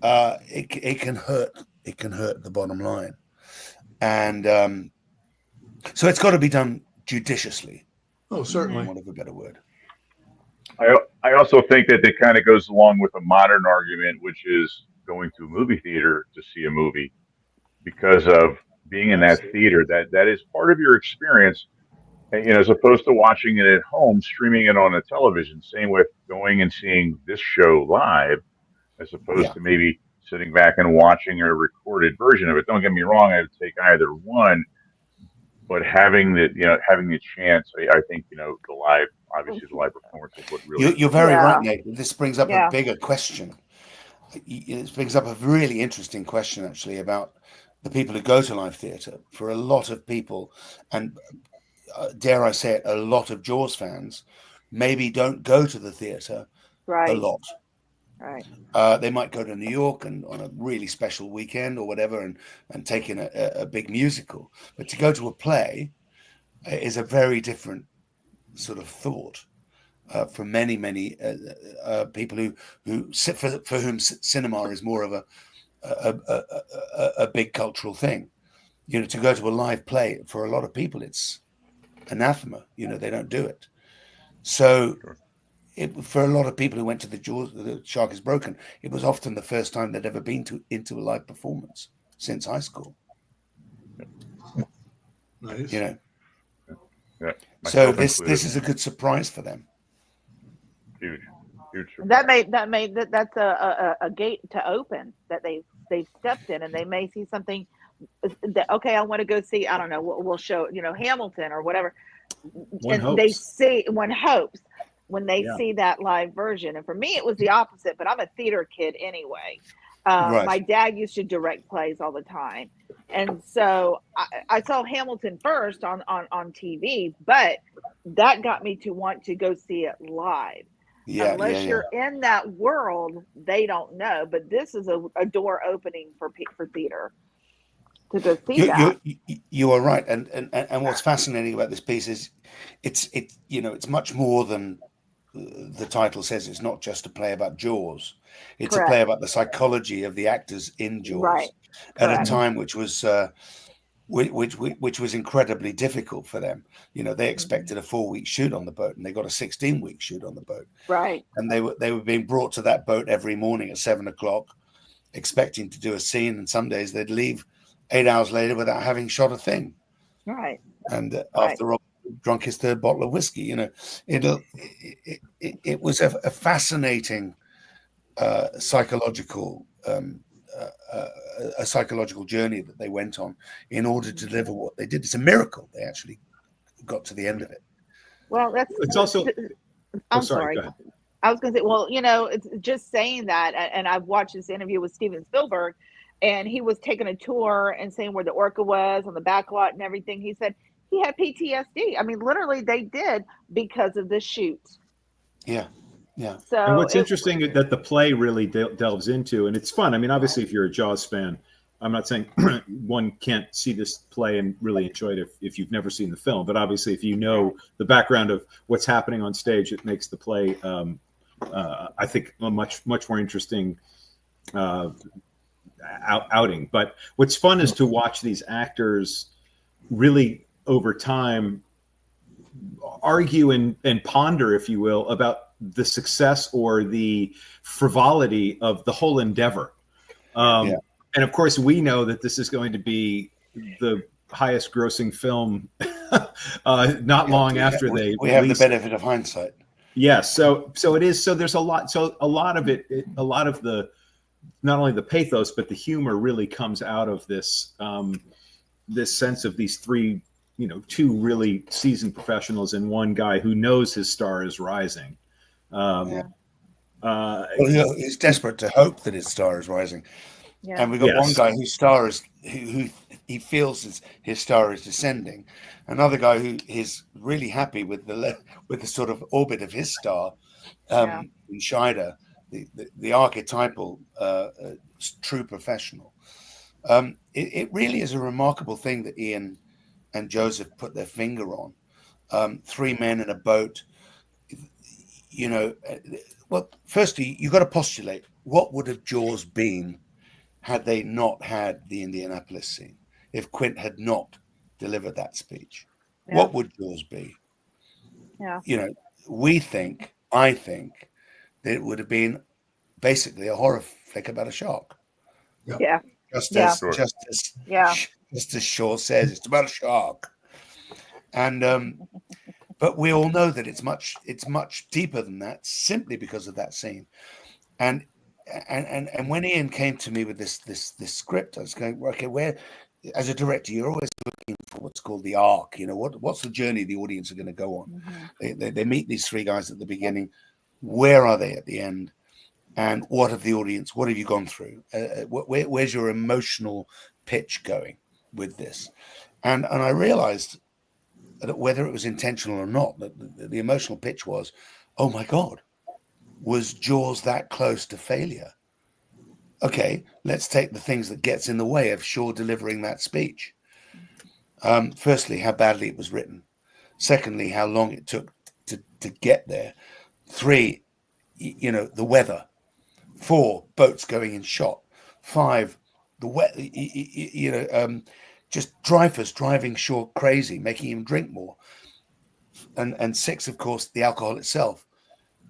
it can hurt. It can hurt the bottom line, and so it's got to be done judiciously. Oh, certainly. For want of a better word. I also think that it kind of goes along with a modern argument, which is going to a movie theater to see a movie, because of being in that theater. That is part of your experience, and, as opposed to watching it at home, streaming it on a television. Same with going and seeing this show live, as opposed to maybe sitting back and watching a recorded version of it. Don't get me wrong; I would take either one, but having the chance, I think the live. Obviously, the live performance is what really. You're very right, Nate. This brings up a bigger question. It brings up a really interesting question, actually, about the people who go to live theatre. For a lot of people, and dare I say it, a lot of Jaws fans maybe don't go to the theatre a lot. Right. They might go to New York and on a really special weekend or whatever, and take in a big musical. But to go to a play is a very different sort of thought for many people for whom cinema is more of a big cultural thing. To go to a live play, for a lot of people it's anathema. They don't do it. So for a lot of people who went to the Shark is Broken, it was often the first time they'd ever been into a live performance since high school. Nice. Yeah, so this is a good surprise for them. Huge surprise. That's a gate to open that they've stepped in, and they may see something that, okay, I want to go see, I don't know, we'll show Hamilton or whatever. One hopes when they see that live version. And for me it was the opposite, but I'm a theater kid anyway. My dad used to direct plays all the time. And so I saw Hamilton first on TV, but that got me to want to go see it live. Unless you're in that world, they don't know. But this is a door opening for theater to go see that. You are right. And what's fascinating about this piece is it's much more than the title says. It's not just a play about Jaws. It's a play about the psychology of the actors in Jaws at a time which was incredibly difficult for them. They expected a 4-week shoot on the boat, and they got a 16-week shoot on the boat. Right. And they were being brought to that boat every morning at 7:00, expecting to do a scene, and some days they'd leave 8 hours later without having shot a thing. Right. And after Rob drunk his third bottle of whiskey, it was a fascinating psychological journey that they went on in order to deliver what they did. It's a miracle they actually got to the end of it. Well, it's also. I'm sorry. I was going to say, well, it's just saying that, and I've watched this interview with Steven Spielberg, and he was taking a tour and saying where the orca was on the back lot and everything. He said he had PTSD. I mean, literally, they did because of the shoot. Yeah. Yeah. So and what's interesting that the play really delves into, and it's fun. I mean, obviously, if you're a Jaws fan, I'm not saying one can't see this play and really enjoy it if you've never seen the film. But obviously, if you know the background of what's happening on stage, it makes the play, I think, a much more interesting outing. But what's fun is to watch these actors really over time argue and ponder, if you will, about the success or the frivolity of the whole endeavor. And of course, we know that this is going to be the highest grossing film not long after we have the benefit of hindsight. Yes. So it is. So there's a lot. So a lot of a lot of the, not only the pathos, but the humor really comes out of this, this sense of these three, two really seasoned professionals and one guy who knows his star is rising. He's desperate to hope that his star is rising. And we've got one guy whose star is who he feels his star is descending. Another guy who is really happy with the sort of orbit of his star, in Scheider, the archetypal true professional. It really is a remarkable thing that Ian and Joseph put their finger on. Three men in a boat. Well, firstly, you've got to postulate what would have Jaws been had they not had the Indianapolis scene. If Quint had not delivered that speech, what would Jaws be? Yeah. I think that it would have been basically a horror flick about a shark. Yeah. Just Yeah. as Shaw says, it's about a shark. And but we all know that it's much deeper than that, simply because of that scene. And when Ian came to me with this script, I was going, okay, where, as a director, you're always looking for what's called the arc. What's the journey the audience are going to go on? Mm-hmm. They meet these three guys at the beginning. Where are they at the end? And what have you gone through? Where's your emotional pitch going with this? And I realized that whether it was intentional or not, that the emotional pitch was, oh my God, was Jaws that close to failure? Okay, let's take the things that gets in the way of Shaw delivering that speech. Firstly, how badly it was written. Secondly, how long it took to get there. 3, the weather. 4, boats going in shot. 5, the weather. Just Dreyfus driving Shaw crazy, making him drink more. And 6, of course, the alcohol itself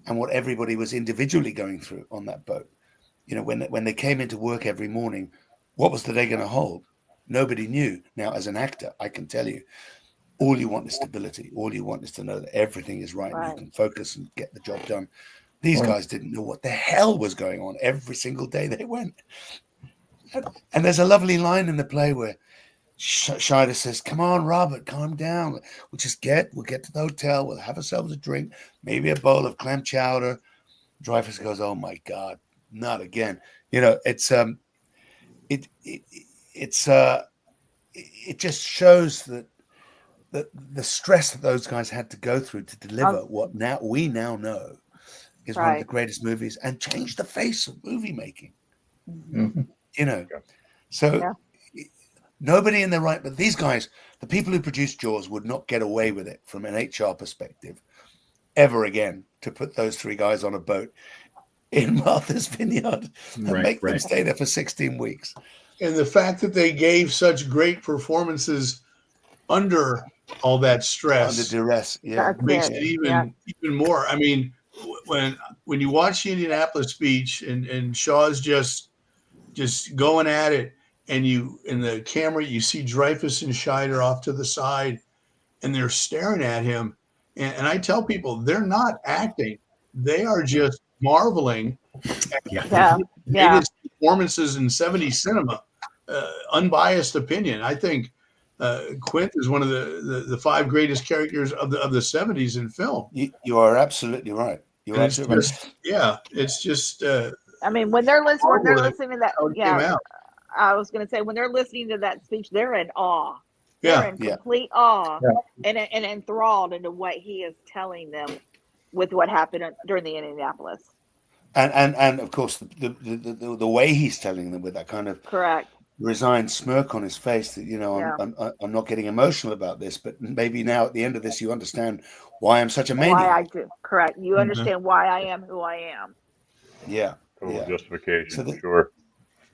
and what everybody was individually going through on that boat. When they came into work every morning, what was the day going to hold? Nobody knew. Now, as an actor, I can tell you, all you want is stability. All you want is to know that everything is right. And you can focus and get the job done. These guys didn't know what the hell was going on every single day they went. And there's a lovely line in the play where Scheider says, come on, Robert, calm down. We'll get to the hotel. We'll have ourselves a drink, maybe a bowl of clam chowder. Dreyfus goes, oh my God, not again. It just shows that the stress that those guys had to go through to deliver what we now know is one of the greatest movies and changed the face of movie making. Mm-hmm. So nobody in their right, but these guys, the people who produced Jaws, would not get away with it from an HR perspective ever again to put those 3 guys on a boat in Martha's Vineyard and make them stay there for 16 weeks. And the fact that they gave such great performances under all that stress, under duress, makes it even more. I mean, when you watch the Indianapolis speech and Shaw's just going at it, and in the camera you see Dreyfus and Scheider off to the side, and they're staring at him, and I tell people they're not acting; they are just marveling at the greatest performances in 70s cinema. Unbiased opinion. I think Quint is one of the 5 greatest characters of the 70s in film. You are absolutely right. You're absolutely right. It's just. I mean, when they're listening to that, I was going to say, when they're listening to that speech, they're in awe. They're in complete awe and enthralled into what he is telling them with what happened during the Indianapolis. And of course, the way he's telling them with that kind of resigned smirk on his face that, I'm not getting emotional about this, but maybe now at the end of this, you understand why I'm such a maniac. Why I do. Correct. You understand why I am who I am. Yeah. Total justification, so sure.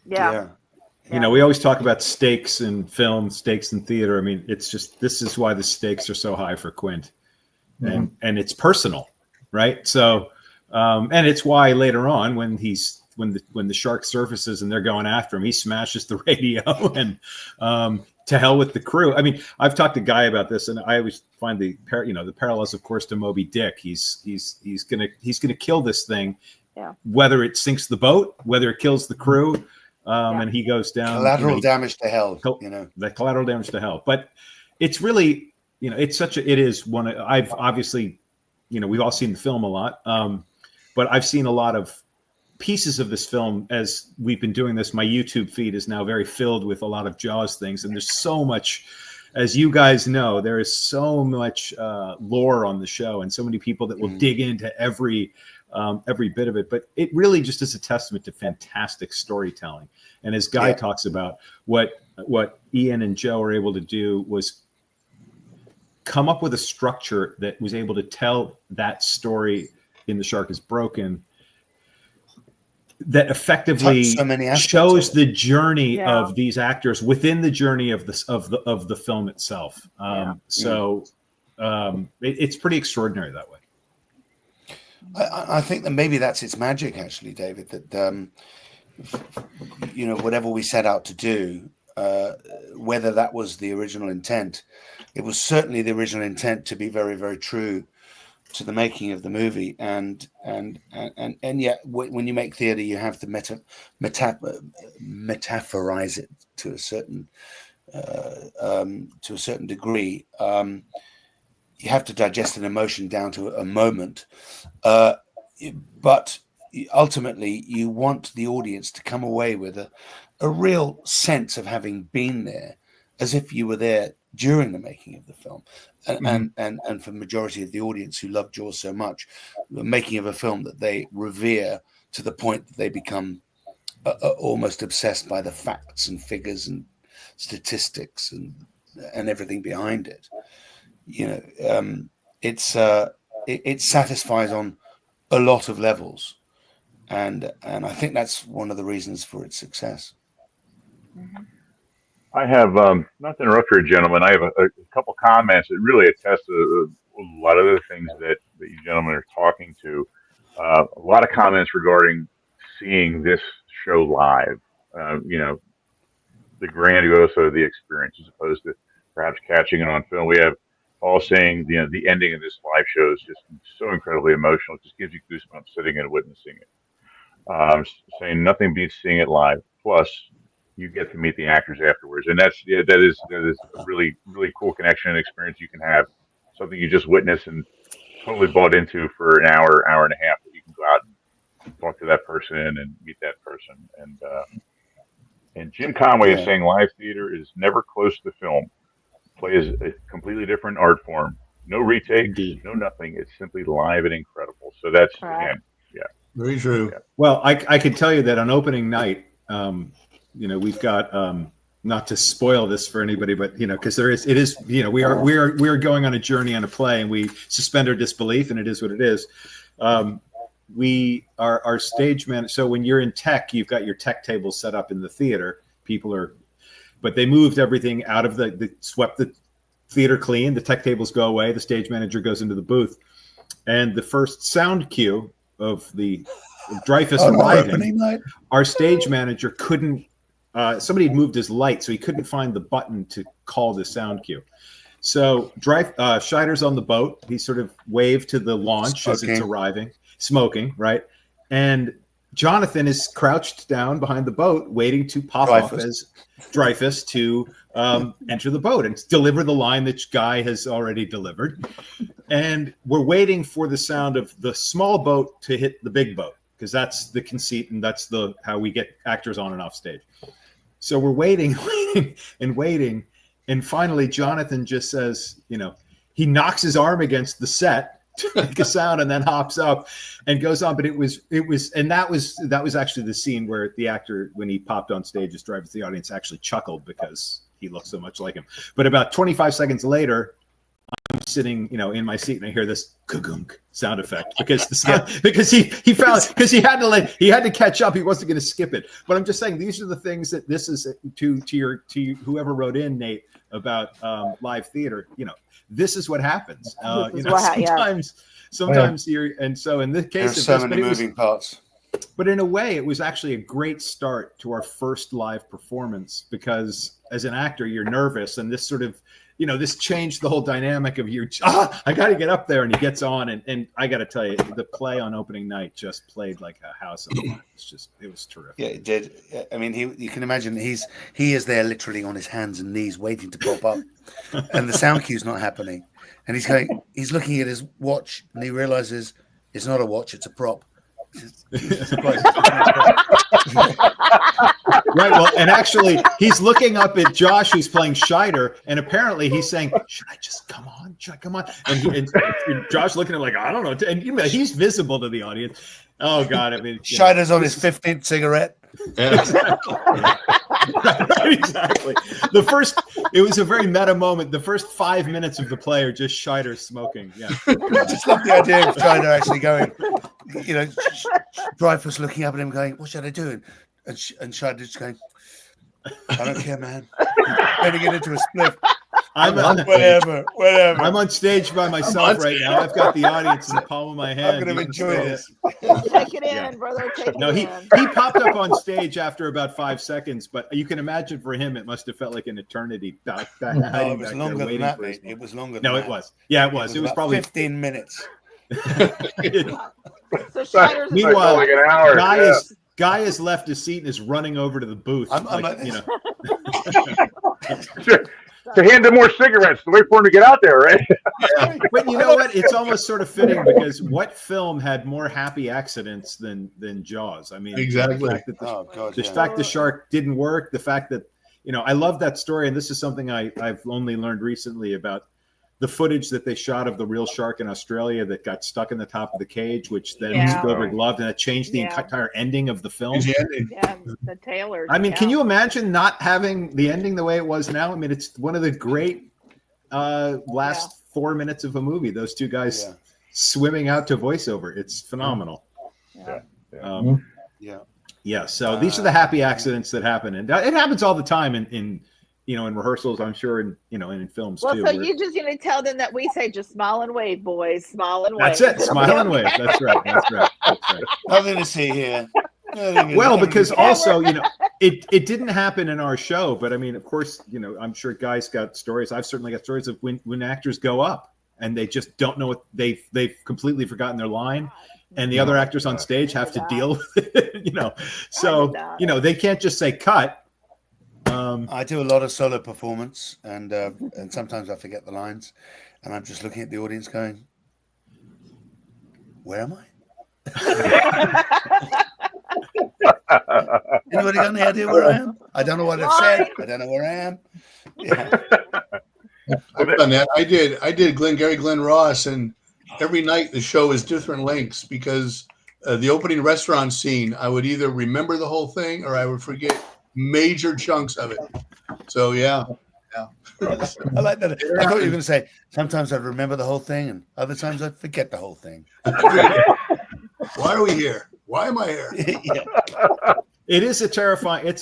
Yeah. We always talk about stakes in film, stakes in theater. I mean, it's just, this is why the stakes are so high for Quint. And it's personal, right? So, and it's why later on when the shark surfaces and they're going after him, he smashes the radio and to hell with the crew. I mean, I've talked to Guy about this, and I always find the parallels, of course, to Moby Dick. He's gonna kill this thing, whether it sinks the boat, whether it kills the crew, and he goes down. Collateral damage to hell. The collateral damage to hell. But it's really, it is one. I've obviously, we've all seen the film a lot, but I've seen a lot of pieces of this film, as we've been doing this, my YouTube feed is now very filled with a lot of Jaws things, and there's so much. As you guys know, there is so much lore on the show, and so many people that will dig into every bit of it. But it really just is a testament to fantastic storytelling. And as Guy talks about, what Ian and Joe were able to do was come up with a structure that was able to tell that story in The Shark Is Broken that effectively shows the journey of these actors within the journey of the film itself. It's pretty extraordinary that way. I think that maybe that's its magic, actually, David, that whatever we set out to do, whether that was the original intent, it was certainly the original intent to be very, very true to the making of the movie, and yet when you make theater, you have to metaphorize it to a certain degree. You have to digest an emotion down to a moment, but ultimately, you want the audience to come away with a real sense of having been there, as if you were there during the making of the film. And for the majority of the audience who love Jaws so much, the making of a film that they revere to the point that they become almost obsessed by the facts and figures and statistics and everything behind it. It satisfies on a lot of levels, and I think that's one of the reasons for its success. I have, not to interrupt you, gentlemen, I have a couple comments that really attest to a lot of the things that you gentlemen are talking to. A lot of comments regarding seeing this show live, the grandiose of the experience as opposed to perhaps catching it on film. We have all saying, the ending of this live show is just so incredibly emotional. It just gives you goosebumps sitting and witnessing it. Saying nothing beats seeing it live. Plus, you get to meet the actors afterwards, and that is a really, really cool connection and experience you can have. Something you just witnessed and totally bought into for an hour and a half. That you can go out and talk to that person and meet that person. And Jim Conway is saying live theater is never close to film. Play is a completely different art form. No retakes, no nothing. It's simply live and incredible. So that's again, very true. Yeah. Well, I can tell you that on opening night, we've got not to spoil this for anybody, but because we are going on a journey on a play, and we suspend our disbelief, and it is what it is. We are our stage man. So when you're in tech, you've got your tech tables set up in the theater. But they moved everything out of swept the theater clean. The tech tables go away. The stage manager goes into the booth, and the first sound cue of the Dreyfuss arriving, our stage manager couldn't. Somebody had moved his light, so he couldn't find the button to call the sound cue. So Scheider's on the boat. He sort of waved to the launch as it's arriving, smoking, right? And Jonathan is crouched down behind the boat, waiting to pop up as Dreyfuss to enter the boat and deliver the line that Guy has already delivered. And we're waiting for the sound of the small boat to hit the big boat, because that's the conceit, and that's how we get actors on and off stage. So we're waiting, and finally Jonathan just says, he knocks his arm against the set to make a sound, and then hops up and goes on. But it was, and that was actually the scene where the actor, when he popped on stage as Dreyfuss, the audience actually chuckled because he looked so much like him. But about 25 seconds later, I'm sitting, in my seat, and I hear this "gugunk" sound effect because he had to catch up. He wasn't going to skip it. But I'm just saying, these are the things that this is to whoever wrote in, Nate, about live theater. This is what happens. Sometimes you're, and so in this case, there's so many moving parts. But in a way, it was actually a great start to our first live performance, because as an actor, you're nervous, and this sort of, this changed the whole dynamic of I got to get up there, and he gets on, and I got to tell you, the play on opening night just played like a house on fire. It was terrific. Yeah, it did. I mean, you can imagine he is there literally on his hands and knees waiting to pop up, and the sound cue's not happening, and he's looking at his watch, and he realizes it's not a watch, it's a prop. Jesus Christ. Right. Well, and actually, he's looking up at Josh, who's playing Scheider, and apparently he's saying, "Should I just come on? Should I come on?" And Josh looking at him like, "I don't know." And he's visible to the audience. Oh God! I mean, Scheider's on his 15th cigarette. Exactly. Right, exactly. It was a very meta moment. The first 5 minutes of the play are just Scheider smoking. Yeah. I just love the idea of Scheider actually going, Dreyfuss looking up at him going, "What should I do?" And Scheider just going, "I don't care, man. I'm going to get into a split. Whatever. I'm on stage by myself right now. I've got the audience in the palm of my hand. I'm going to enjoy this." Take it in, brother. Take it in. He popped up on stage after about 5 seconds, but you can imagine for him it must have felt like an eternity. No, it was longer than that, mate. It was longer than that. No, it was. Yeah, it was. It was probably 15 minutes. So Scheider's Meanwhile, like an hour. Guy has left his seat and is running over to the booth. I'm like to hand him more cigarettes to wait for him to get out there, right? But you know what? It's almost sort of fitting because what film had more happy accidents than Jaws? I mean, Exactly. The fact that the fact the shark didn't work, the fact that I love that story, and this is something I've only learned recently about the footage that they shot of the real shark in Australia that got stuck in the top of the cage, which then Spielberg loved, and that changed the entire ending of the film. Yeah, the Taylor. I mean, can you imagine not having the ending the way it was now? I mean, it's one of the great last 4 minutes of a movie. Those two guys swimming out to voiceover. It's phenomenal. Yeah. So these are the happy accidents that happen, and it happens all the time in rehearsals, I'm sure, and in films well, too. So you just tell them that we say just smile and wave, boys, smile and wave. That's it, smile and wave. That's right. Nothing to see here. Well, because also, it didn't happen in our show, but I mean, of course, I'm sure guys got stories. I've certainly got stories of when actors go up and they just don't know what they've completely forgotten their line, and the other actors on stage have to deal with it. So they can't just say cut. I do a lot of solo performance, and sometimes I forget the lines, and I'm just looking at the audience going, "Where am I?" Anybody got any idea where I am? I don't know what I've said. I don't know where I am. Yeah. I've done that. I did Glenn Ross, and every night the show is different lengths because the opening restaurant scene, I would either remember the whole thing or I would forget major chunks of it. So yeah. I like that. I thought you were going to say sometimes I'd remember the whole thing and other times I'd forget the whole thing. Why are we here? Why am I here? It's a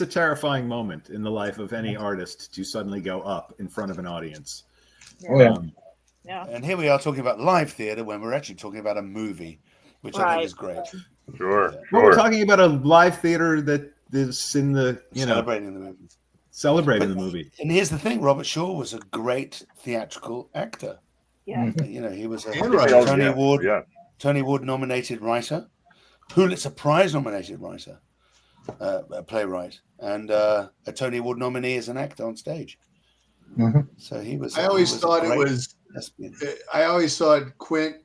terrifying moment in the life of any artist to suddenly go up in front of an audience. And here we are talking about live theater when we're actually talking about a movie, which I think is great. Sure. Well, we're talking about a live theater that is in the celebrating the movie. The movie. And here's the thing: Robert Shaw was a great theatrical actor. Yeah. He was a Tony Award nominated writer, Pulitzer Prize nominated writer, a playwright, and a Tony Award nominee as an actor on stage. Mm-hmm. So he was. I always thought Quint,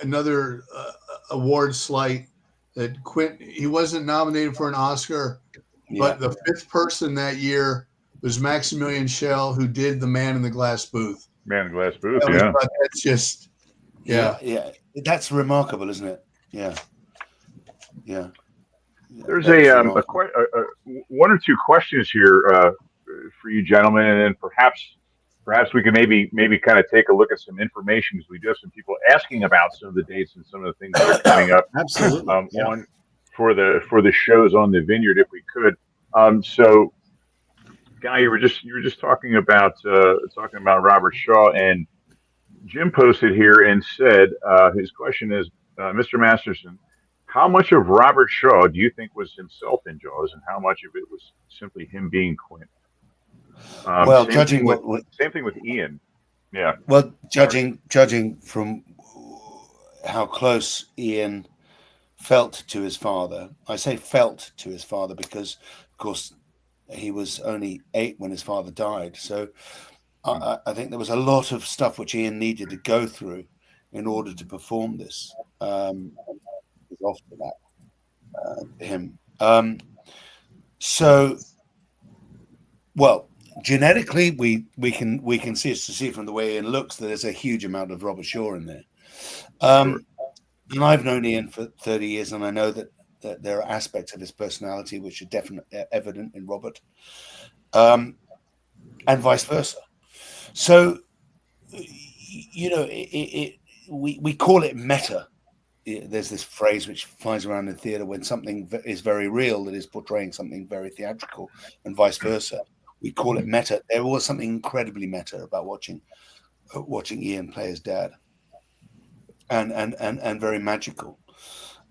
another award slight, that Quint, he wasn't nominated for an Oscar, but the fifth person that year was Maximilian Schell, who did The Man in the Glass Booth. Man in the Glass Booth, That's just, yeah. That's remarkable, isn't it? Yeah. There's one or two questions here for you gentlemen, and then perhaps we can maybe kind of take a look at some information, because we do have some people asking about some of the dates and some of the things that are coming up. Absolutely. On for the shows on the Vineyard, if we could. So, Guy, you were just talking about Robert Shaw, and Jim posted here and said his question is, Mr. Masterson, how much of Robert Shaw do you think was himself in Jaws, and how much of it was simply him being Quint? Well, same thing with Ian. Yeah. Well, judging from how close Ian felt to his father, I say felt to his father because, of course, he was only 8 when his father died. So I think there was a lot of stuff which Ian needed to go through in order to perform this. Off to that. him. So, well, genetically, we can see from the way Ian looks that there's a huge amount of Robert Shaw in there. And I've known Ian for 30 years, and I know that there are aspects of his personality which are definitely evident in Robert, and vice versa. So, you know, we call it meta. There's this phrase which flies around in theatre when something is very real that is portraying something very theatrical, and vice versa. We call it meta. There was something incredibly meta about watching Ian play his dad, and very magical.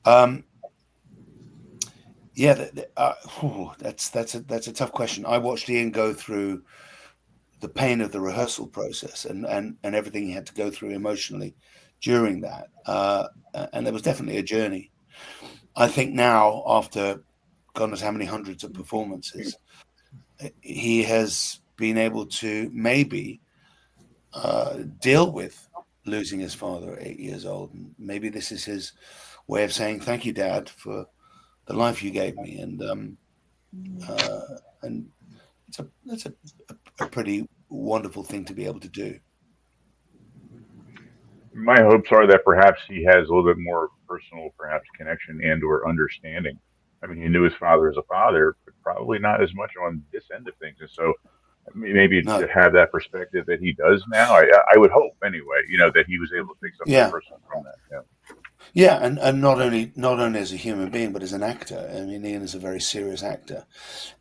That's a tough question. I watched Ian go through the pain of the rehearsal process and everything he had to go through emotionally during that. And there was definitely a journey. I think now, after God knows how many hundreds of performances, he has been able to maybe deal with losing his father at 8 years old. And maybe this is his way of saying, thank you, Dad, for the life you gave me. And it's a pretty wonderful thing to be able to do. My hopes are that perhaps he has a little bit more personal, perhaps connection and or understanding. I mean, he knew his father as a father, but probably not as much on this end of things. And so maybe to have that perspective that he does now, I would hope anyway, you know, that he was able to take something personal from that. Yeah, and not only as a human being, but as an actor. I mean, Ian is a very serious actor,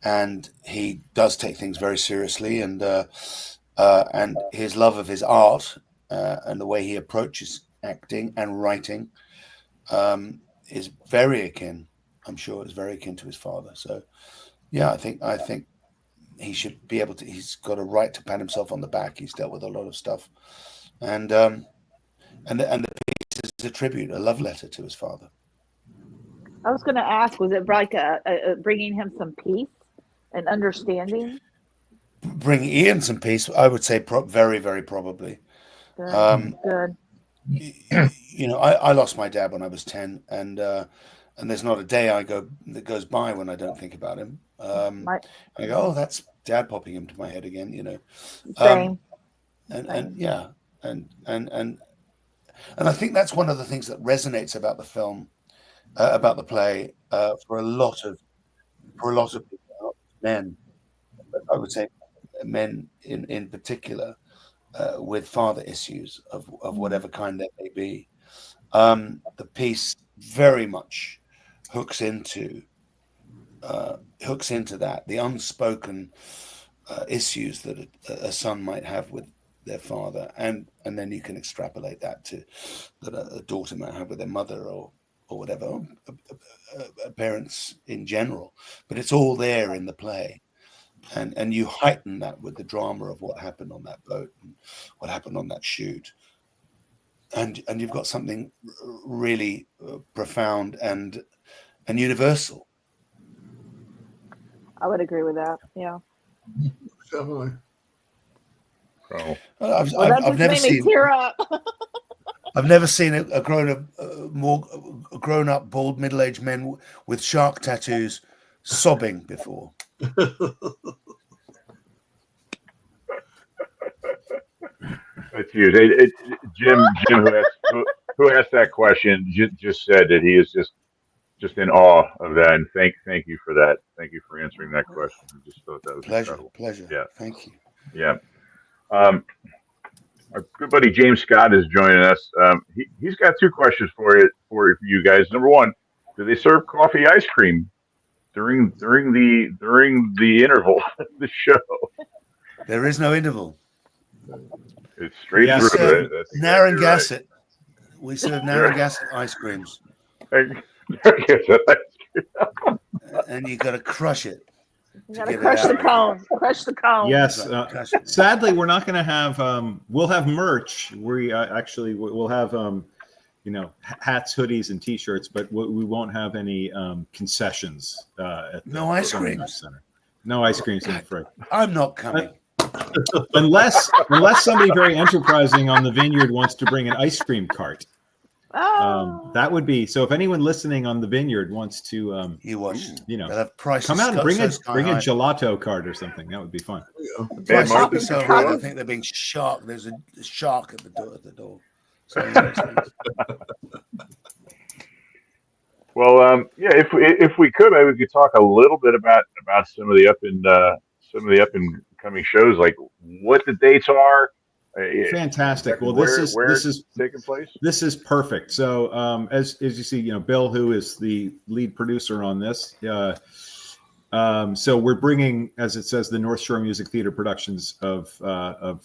and he does take things very seriously. And his love of his art and the way he approaches acting and writing is very akin. I'm sure it's very akin to his father. So, yeah, I think he should be able to. He's got a right to pat himself on the back. He's dealt with a lot of stuff, and the piece is a tribute, a love letter to his father. I was going to ask, was it like bringing him some peace and understanding? Bring Ian some peace, I would say, very, very probably. Good. You know, I lost my dad when I was 10, and there's not a day that goes by when I don't think about him. I go, oh, that's Dad popping into my head again, you know. Same. And I think that's one of the things that resonates about the film, about the play, for a lot of people, men. I would say men in particular, with father issues of whatever kind that may be. The piece very much hooks into that, the unspoken issues that a son might have with their father, and then you can extrapolate that to that a daughter might have with their mother or whatever, parents in general. But it's all there in the play, and you heighten that with the drama of what happened on that boat and what happened on that shoot, and you've got something really profound and universal. I would agree with that. Yeah, Definitely. So I've never seen. Tear up. I've never seen a grown up, bald, middle-aged men with shark tattoos sobbing before. That's huge. Jim, who asked that question, just said that he is just in awe of that, and thank you for that. Thank you for answering that question. I just thought that was incredible. Pleasure. Yeah, thank you. Yeah. Our good buddy James Scott is joining us. He's got two questions for you guys. Number one, do they serve coffee ice cream during the interval of the show? There is no interval. It's straight through. Narragansett. Right. We serve Narragansett ice creams. And you got to crush it. You got to crush the cone. Crush the cone. Yes. Sadly, we're not going to have. We'll have merch. We'll have hats, hoodies, and T-shirts, but we won't have any concessions. At no ice creams. Center. No ice creams, I'm afraid. I'm not coming. Unless somebody very enterprising on the vineyard wants to bring an ice cream cart. Oh. That would be so. If anyone listening on the Vineyard wants to, You watch. you know, They'll have prices come out and so bring a sky-high. gelato card or something, that would be fun. The Man, prices will Martha be so control high. I it. think they're being shark. There's a shark at the door. So, Well, yeah, if we could, maybe we could talk a little bit about some of the up and coming shows, like what the dates are. Fantastic. Well, where this is taking place. This is perfect. So, as you see, you know, Bill, who is the lead producer on this, so we're bringing, as it says, the North Shore Music Theater productions of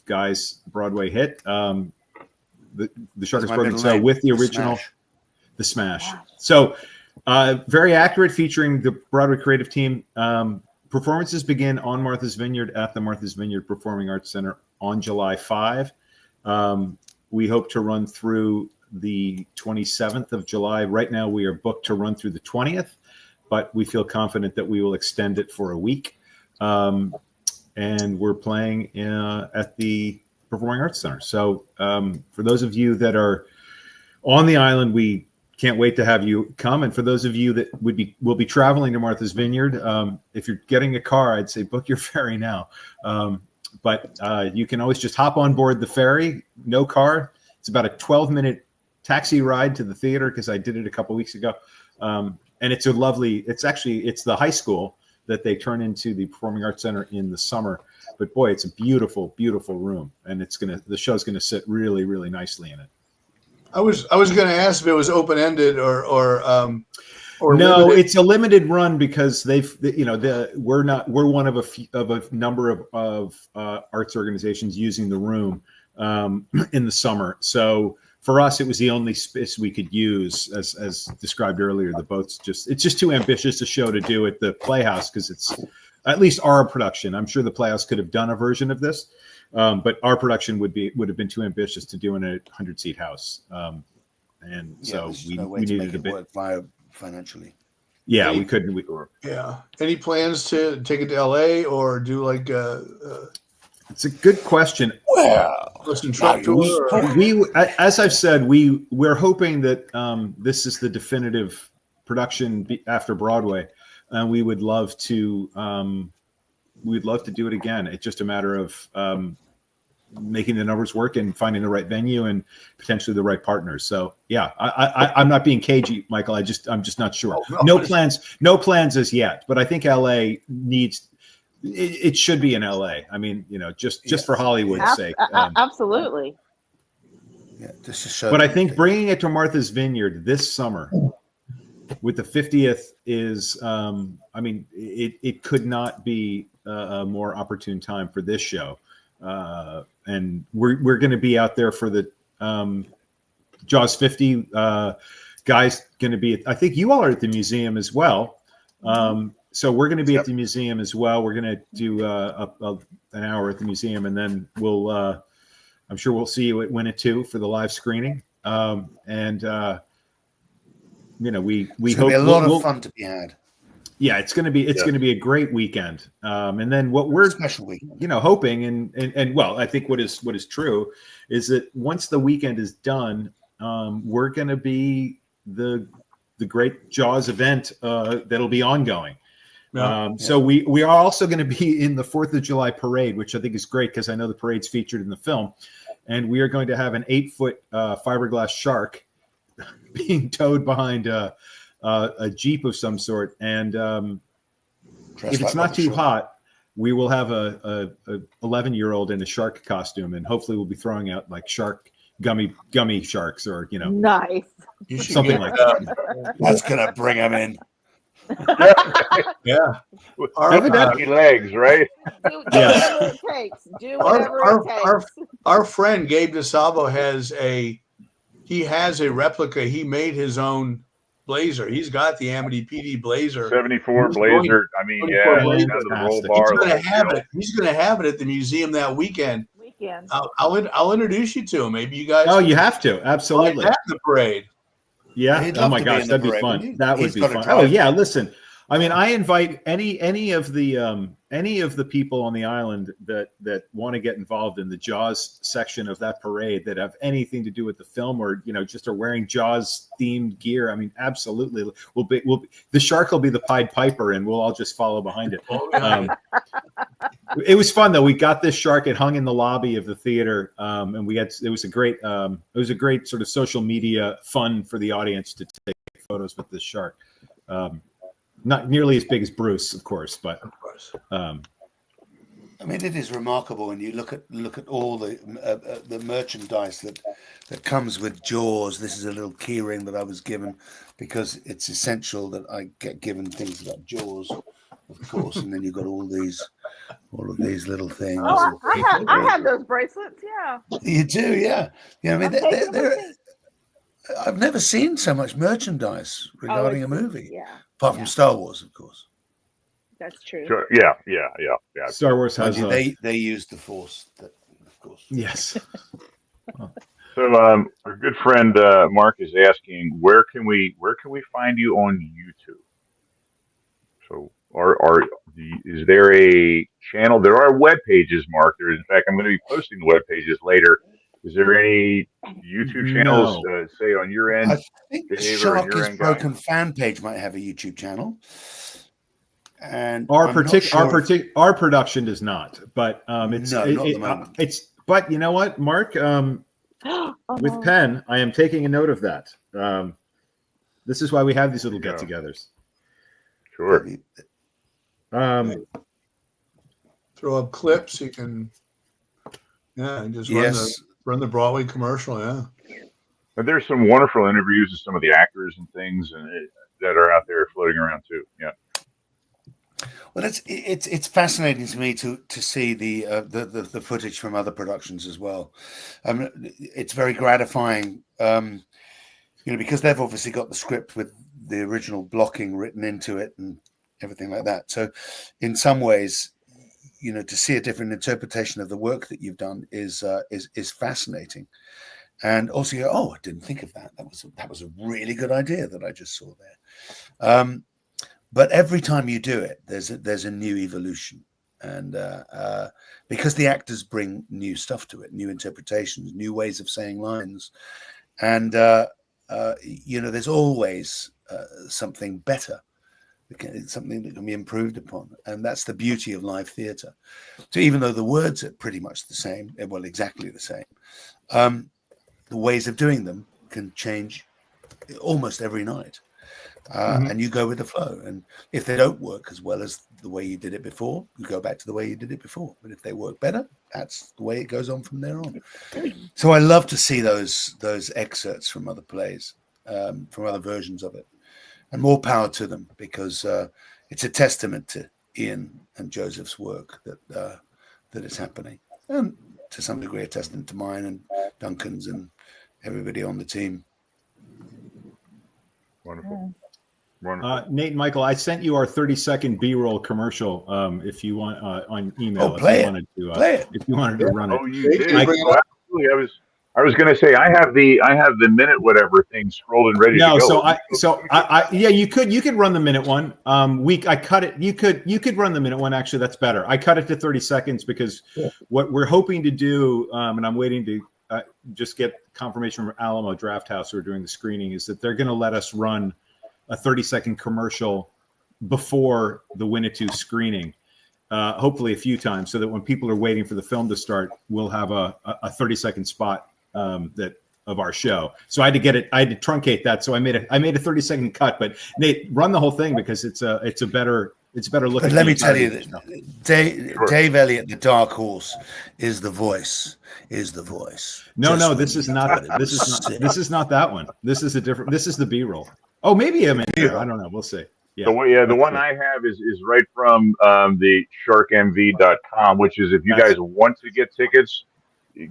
Guy's Broadway hit, the Shark is my Broken. middle So name, with the The original, Smash. The Smash. So, very accurate, featuring the Broadway creative team. Performances begin on Martha's Vineyard at the Martha's Vineyard Performing Arts Center on July 5. We hope to run through the 27th of July. Right now, we are booked to run through the 20th, but we feel confident that we will extend it for a week. And we're playing at the Performing Arts Center. So for those of you that are on the island, we can't wait to have you come. And for those of you that will be traveling to Martha's Vineyard, if you're getting a car, I'd say book your ferry now. But you can always just hop on board the ferry, no car. It's about a 12-minute taxi ride to the theater, because I did it a couple weeks ago. And it's it's the high school that they turn into the Performing Arts Center in the summer. But boy, it's a beautiful, beautiful room. And the show's gonna sit really, really nicely in it. I was going to ask if it was open ended or no, limited. it's a limited run, because we're one of a number of arts organizations using the room in the summer. So for us, it was the only space we could use, as described earlier. It's just too ambitious a show to do at the Playhouse, because it's at least our production. I'm sure the Playhouse could have done a version of this. But our production would have been too ambitious to do in a 100-seat house, and so we needed a bit. Work financially. Yeah, we couldn't. Yeah. Any plans to take it to LA or do like It's a good question. Well, listen truck tour? Or? We, as I've said, we're hoping that this is the definitive production after Broadway, and we would love to. We'd love to do it again. It's just a matter of making the numbers work and finding the right venue and potentially the right partners. So yeah, I'm not being cagey, Michael. I'm just not sure. No plans as yet. But I think LA needs. It should be in LA. I mean, just for Hollywood's sake. Absolutely. Yeah, just to show. But I think bringing it to Martha's Vineyard this summer with the 50th is, it could not be a more opportune time for this show. And we're going to be out there for the Jaws 50. Guys going to be, I think you all are at the museum as well. So we're going to be at the museum as well. We're going to do an hour at the museum, and then I'm sure we'll see you at Winnetou for the live screening. We hope be a lot of fun to be had. Yeah, it's going to be a great weekend. And then what we're special weekend. Hoping and well, I think what is true is that once the weekend is done, we're going to be the great Jaws event that'll be ongoing. So we are also going to be in the 4th of July parade, which I think is great, because I know the parade's featured in the film, and we are going to have an 8-foot fiberglass shark being towed behind a Jeep of some sort. And if it's not too hot, we will have a 11-year-old in a shark costume, and hopefully we'll be throwing out like shark gummy sharks, or nice, something like that. That's gonna bring them in. Yeah. Evidently legs, right? Do whatever it takes. Do whatever it takes. Our friend Gabe DeSalvo has a replica. He made his own Blazer. He's got the Amity PD Blazer. 74 Blazer. I mean, yeah. The roll bar, He's going to have it at the museum that weekend. I'll introduce you to him. Maybe you guys. Oh, you have to. Absolutely. Have the parade. Yeah. Oh my gosh, that'd be fun. That would be fun. Oh yeah. Listen, I mean, I invite any of the people on the island that want to get involved in the Jaws section of that parade that have anything to do with the film, or just are wearing Jaws themed gear. I mean, absolutely, the shark will be the Pied Piper, and we'll all just follow behind it. It was fun though. We got this shark. It hung in the lobby of the theater, and it was a great sort of social media fun for the audience to take photos with this shark. Not nearly as big as Bruce, of course, but I mean, it is remarkable when you look at all the merchandise that comes with Jaws. This is a little key ring that I was given because it's essential that I get given things about Jaws, of course. And then you've got all of these little things. Oh, I have those bracelets. Yeah, you do, yeah. I mean, I've never seen so much merchandise regarding a movie. Yeah. Apart from Star Wars, of course. That's true. Sure. Yeah. Star Wars has they use the Force, of course. Yes. So our good friend Mark is asking, where can we find you on YouTube? So is there a channel? There are web pages, Mark. In fact, I'm going to be posting the web pages later. Is there any YouTube channels, say on your end? I think the Shark is Broken fan page might have a YouTube channel. And our production does not, but it's but you know what, Mark, with Penn, I am taking a note of that. This is why we have these little get-togethers. Sure. Throw up clips. You can, and just run the Broadway commercial. Yeah. And there's some wonderful interviews of some of the actors and things that are out there floating around too. Yeah. Well, it's fascinating to me to see the footage from other productions as well. It's very gratifying, because they've obviously got the script with the original blocking written into it and everything like that. So, in some ways, to see a different interpretation of the work that you've done is fascinating. And also, I didn't think of that. That was a really good idea that I just saw there. But every time you do it, there's a new evolution, and because the actors bring new stuff to it, new interpretations, new ways of saying lines, and there's always something better, something that can be improved upon, and that's the beauty of live theatre. So even though the words are pretty much the same, well, exactly the same, the ways of doing them can change almost every night. And you go with the flow. And if they don't work as well as the way you did it before, you go back to the way you did it before. But if they work better, that's the way it goes on from there on. So I love to see those excerpts from other plays, from other versions of it. And more power to them, because it's a testament to Ian and Joseph's work that is happening. And to some degree, a testament to mine and Duncan's and everybody on the team. Wonderful. Nate and Michael, I sent you our 30-second B-roll commercial. If you want on email, play it. If you wanted to run it. Oh, you did. Absolutely. I was going to say I have the minute whatever thing scrolled and ready to go. You could run the minute one. I cut it. You could run the minute one. Actually, that's better. I cut it to 30 seconds because what we're hoping to do, and I'm waiting to just get confirmation from Alamo Drafthouse, who are doing the screening, is that they're going to let us run a 30-second commercial before the Winnetou screening, hopefully a few times, so that when people are waiting for the film to start, we'll have a 30-second spot of our show. So I had to truncate that. So I made a 30-second cut. But Nate, run the whole thing because it's a better look. But let me tell you that Dave Elliott, the Dark Horse, is the voice. No, this is not that one. This is a different. This is the B-roll. Oh, maybe I'm in here. I don't know. We'll see. Yeah. The one I have is right from the sharkmv.com, which is if you guys want to get tickets,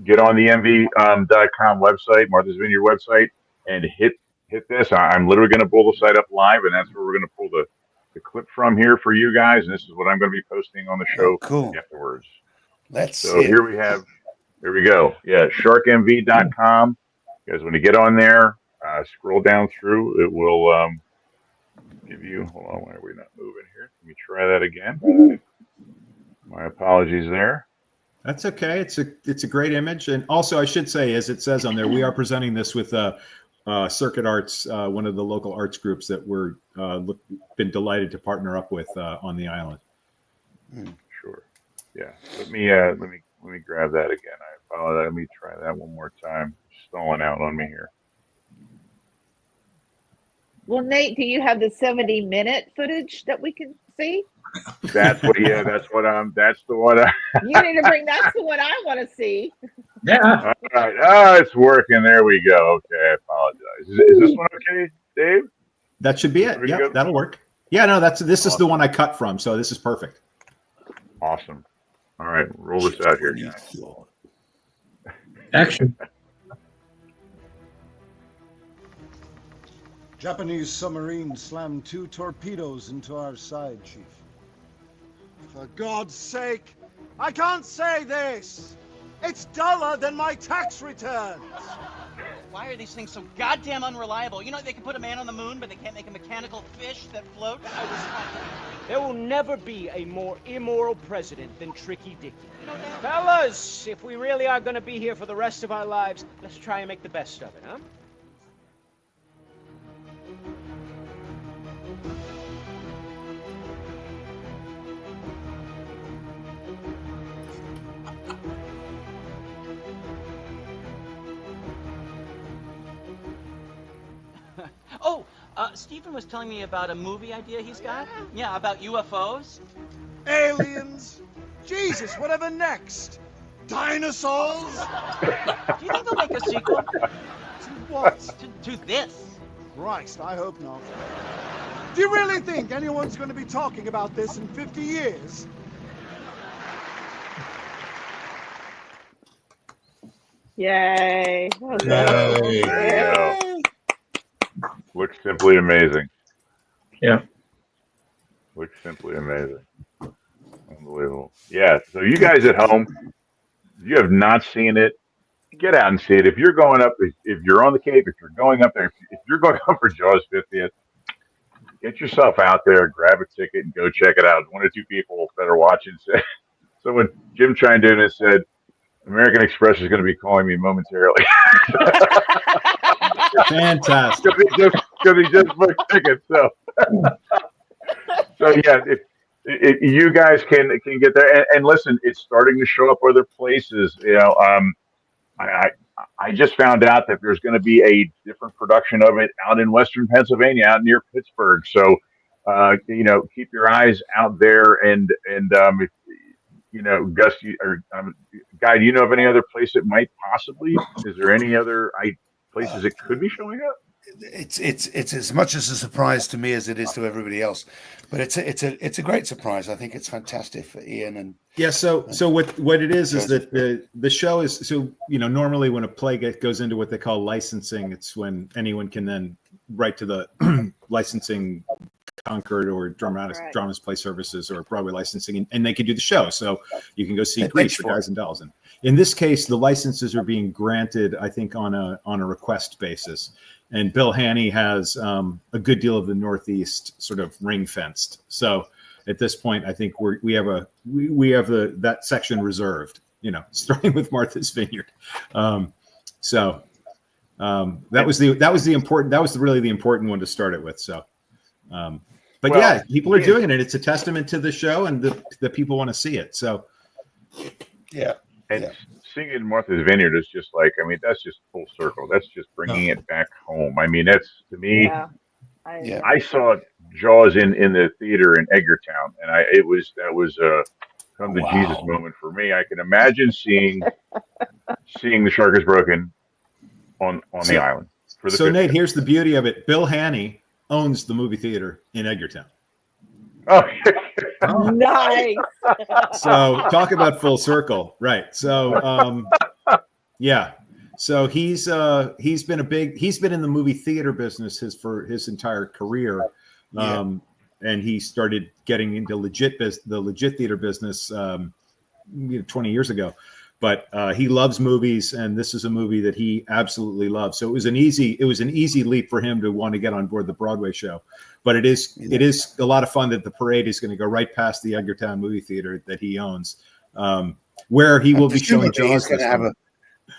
get on the mv.com website, Martha's Vineyard website, and hit this. I'm literally going to pull the site up live, and that's where we're going to pull the clip from here for you guys. And this is what I'm going to be posting on the show afterwards. Here we go. Yeah, sharkmv.com. You guys, when you get on there, scroll down through, it will give you. Hold on, why are we not moving here? Let me try that again. My apologies there. That's okay. It's a great image, and also I should say, as it says on there, we are presenting this with Circuit Arts, one of the local arts groups that we're been delighted to partner up with on the island. Sure. Yeah. Let me grab that again. I apologize. Let me try that one more time. Stalling out on me here. Well, Nate, do you have the 70-minute footage that we can see? That's what. Yeah. That's what I'm. That's the one. You need to bring. That's the one I want to see. Yeah. All right. Oh, it's working. There we go. Okay. I apologize. Is this one okay, Dave? That should be it. Pretty Yeah, good. that'll work. Yeah, no, this is the one I cut from, so this is perfect. Awesome. All right. Roll this out here, guys. Action. Japanese submarine slammed 2 torpedoes into our side, Chief. For God's sake, I can't say this! It's duller than my tax returns! Why are these things so goddamn unreliable? You know, they can put a man on the moon, but they can't make a mechanical fish that floats? There will never be a more immoral president than Tricky Dicky. Fellas, if we really are going to be here for the rest of our lives, let's try and make the best of it, huh? Oh, Stephen was telling me about a movie idea he's got. Yeah, about UFOs. Aliens! Jesus, whatever next? Dinosaurs? Do you think they'll make a sequel To what? to this? Christ, I hope not. Do you really think anyone's going to be talking about this in 50 years? Yay! Oh, Yay. There you go. Looks simply amazing. Yeah. Looks simply amazing. Unbelievable. Yeah. So you guys at home, if you have not seen it, get out and see it. If you're going up, if you're on the Cape, if you're going up there, if you're going up for Jaws 50th, get yourself out there, grab a ticket, and go check it out. One or two people that are watching said, so when Jim chimed in and said, American Express is going to be calling me momentarily. Fantastic. Because he just booked tickets. So yeah, if you guys can get there, and listen, it's starting to show up other places. You know, I just found out that there's going to be a different production of it out in Western Pennsylvania, out near Pittsburgh. So you know, keep your eyes out there, and if you know, Gus, Guy, do you know of any other place that might possibly? Is there any other places it could be showing up? It's as much as a surprise to me as it is to everybody else, but it's a great surprise. I think it's fantastic for Ian and Yeah, so what it is that the show is, so you know, normally when a play goes into what they call licensing, it's when anyone can then write to the licensing Concord or Dramas Play Services or Broadway licensing, and they can do the show. So you can go see Grease for Guys and Dolls. And in this case, the licenses are being granted, I think, on a request basis. And Bill Haney has a good deal of the Northeast sort of ring fenced. So at this point, I think we have that section reserved. You know, starting with Martha's Vineyard. That was really the important one to start it with. So. But well, yeah, people are doing it. It's a testament to the show, and the people want to see it. So, yeah, and seeing it in Martha's Vineyard is just like, I mean, that's just full circle. That's just bringing it back home. I mean, that's to me. Yeah. I saw Jaws in the theater in Edgartown, and that was a come to Jesus moment for me. I can imagine seeing the Shark is Broken on the island. So Nate, here's the beauty of it. Bill Haney owns the movie theater in Edgartown. Oh, nice. So talk about full circle, right? So yeah, so he's been in the movie theater business for his entire career, and he started getting into the legit theater business 20 years ago. but he loves movies, and this is a movie that he absolutely loves. So it was an easy leap for him to want to get on board the Broadway show. But it is a lot of fun that the parade is going to go right past the Edgartown movie theater that he owns, where he will be showing Jaws.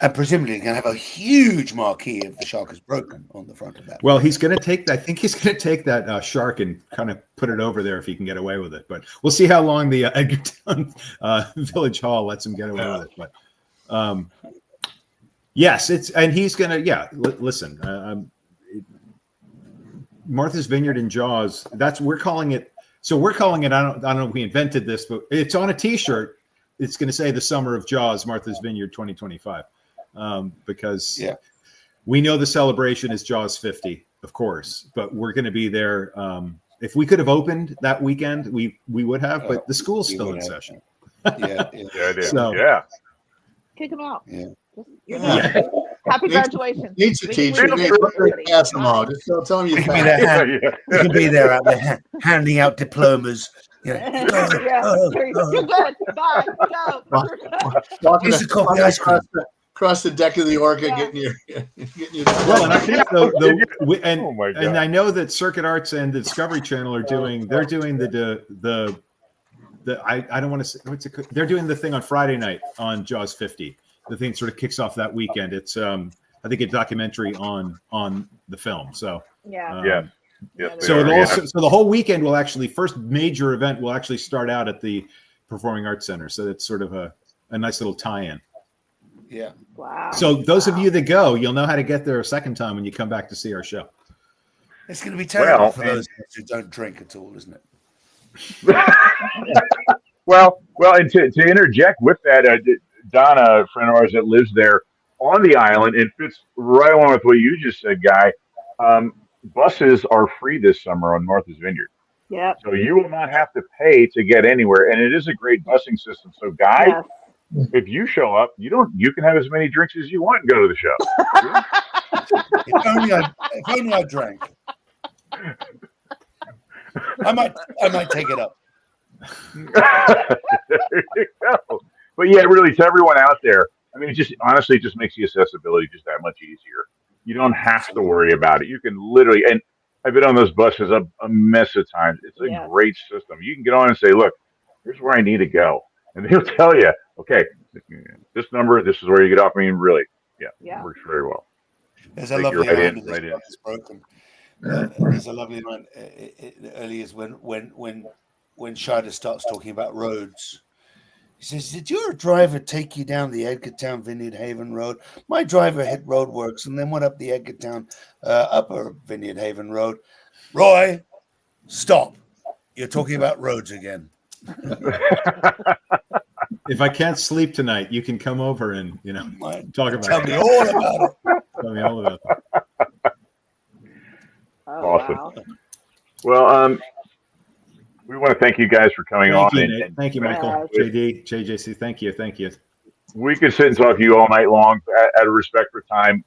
And presumably he's going to have a huge marquee of The Shark Is Broken on the front of that. Well, he's going to take. I think he's going to take that shark and kind of put it over there if he can get away with it. But we'll see how long the Edgartown Village Hall lets him get away with it. But yes, he's going to. Yeah, listen. Martha's Vineyard and Jaws. We're calling it. So we're calling it. I don't know if we invented this, but it's on a T-shirt. It's going to say the Summer of Jaws, Martha's Vineyard 2025. Because we know the celebration is Jaws 50, of course, but we're going to be there. If we could have opened that weekend, we would have, but the school's still in session. So, kick them out. Yeah. Happy graduation. Needs a teacher. Pass them all. Just tell them you can be there out there handing out diplomas. You're good. Bye. Go. Here's the coffee ice cream. Across the deck of the Orca, getting your. Well, and I think and I know that Circuit Arts and the Discovery Channel are doing. They're doing the I don't want to say what's it. They're doing the thing on Friday night on Jaws 50. The thing sort of kicks off that weekend. It's I think a documentary on the film. So Yes, so the whole weekend will actually first major event will actually start out at the Performing Arts Center. So it's sort of a nice little tie-in. Yeah. Wow. So those of you that go, you'll know how to get there a second time when you come back to see our show. It's going to be terrible for those who don't drink at all, isn't it? well, and to interject with that, Donna, a friend of ours that lives there on the island, it fits right along with what you just said, Guy. Buses are free this summer on Martha's Vineyard. Yeah. So you will not have to pay to get anywhere, and it is a great busing system. So, Guy, if you show up, you can have as many drinks as you want and go to the show. if only I drank. I might take it up. There you go. But yeah, really, to everyone out there, I mean, it just honestly just makes the accessibility just that much easier. You don't have to worry about it. You can literally, and I've been on those buses a mess of times. It's a great system. You can get on and say, look, here's where I need to go. And they'll tell you, okay, this number, this is where you get off. I mean, really, it works very well. There's a lovely line in This Shark Is Broken. There's a lovely line early is when Scheider starts talking about roads. He says, did your driver take you down the Edgartown Vineyard Haven Road? My driver hit roadworks and then went up the Edgartown Upper Vineyard Haven Road. Roy, stop. You're talking about roads again. If I can't sleep tonight, you can come over and talk about Tell me all about it. Tell me all about it. Awesome. Wow. Well, we want to thank you guys for coming on. Thank you, Michael, JD, JJC. Thank you. We could sit and talk to you all night long out of respect for time.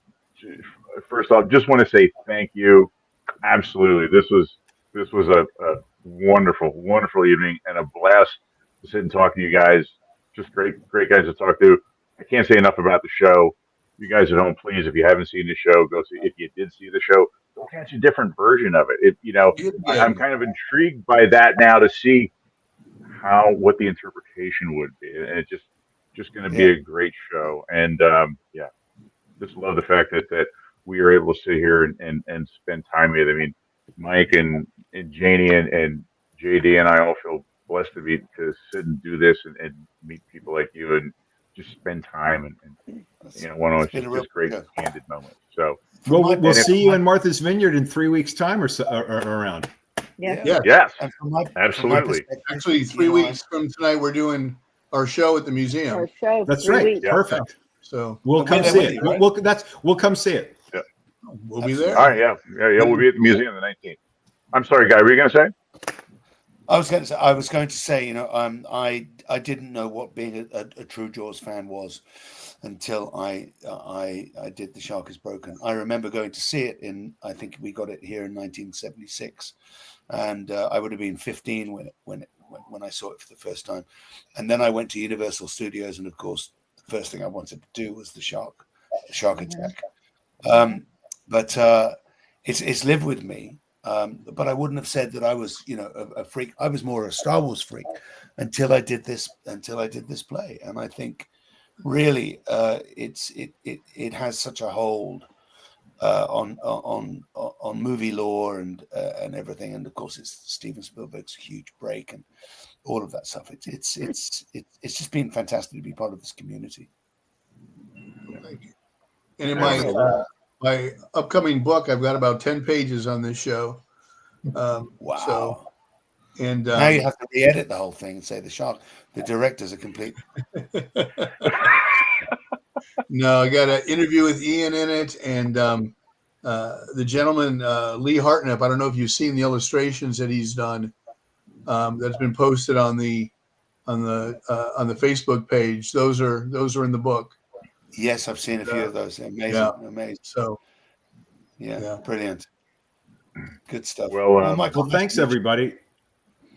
First off, just want to say thank you. Absolutely. This was a wonderful, wonderful evening and a blast to sit and talk to you guys. Just great guys to talk to. I can't say enough about the show. You guys at home, please, if you haven't seen the show, go see. If you did see the show, go catch a different version of it. I'm kind of intrigued by that now to see what the interpretation would be, and it's just going to be a great show. And just love the fact that we are able to sit here and spend time with. I mean, Mike and Janie and JD and I all feel blessed to sit and do this and meet people like you and just spend time and one of those just great candid moments. So we'll see you in Martha's Vineyard in 3 weeks' time or around. Yes, absolutely. Actually, 3 weeks from tonight, we're doing our show at the museum. Our show. That's right. Weeks. Perfect. So we'll come see it. We'll come see it. Yeah. We'll be there. All right. Yeah. We'll be at the museum the 19th. I'm sorry, Guy. Were you going to say? I was going to say, I didn't know what being a true Jaws fan was until I did The Shark Is Broken. I remember going to see it I think we got it here in 1976, and I would have been 15 when I saw it for the first time. And then I went to Universal Studios, and of course the first thing I wanted to do was the shark attack. But it's lived with me. But I wouldn't have said that I was, a freak. I was more a Star Wars freak until I did this play. And I think really it has such a hold on movie lore and everything. And of course, it's Steven Spielberg's huge break and all of that stuff. It's just been fantastic to be part of this community. Thank you. And in my upcoming book, I've got about 10 pages on this show. Wow. So, and now you have to re-edit the whole thing and say the directors are complete. No, I got an interview with Ian in it, and the gentleman Lee Hartnett. I don't know if you've seen the illustrations that he's done. That's been posted on the Facebook page. Those are in the book. Yes, I've seen a few of those. Amazing. So, yeah, brilliant. Good stuff. Well, Michael, thanks everybody.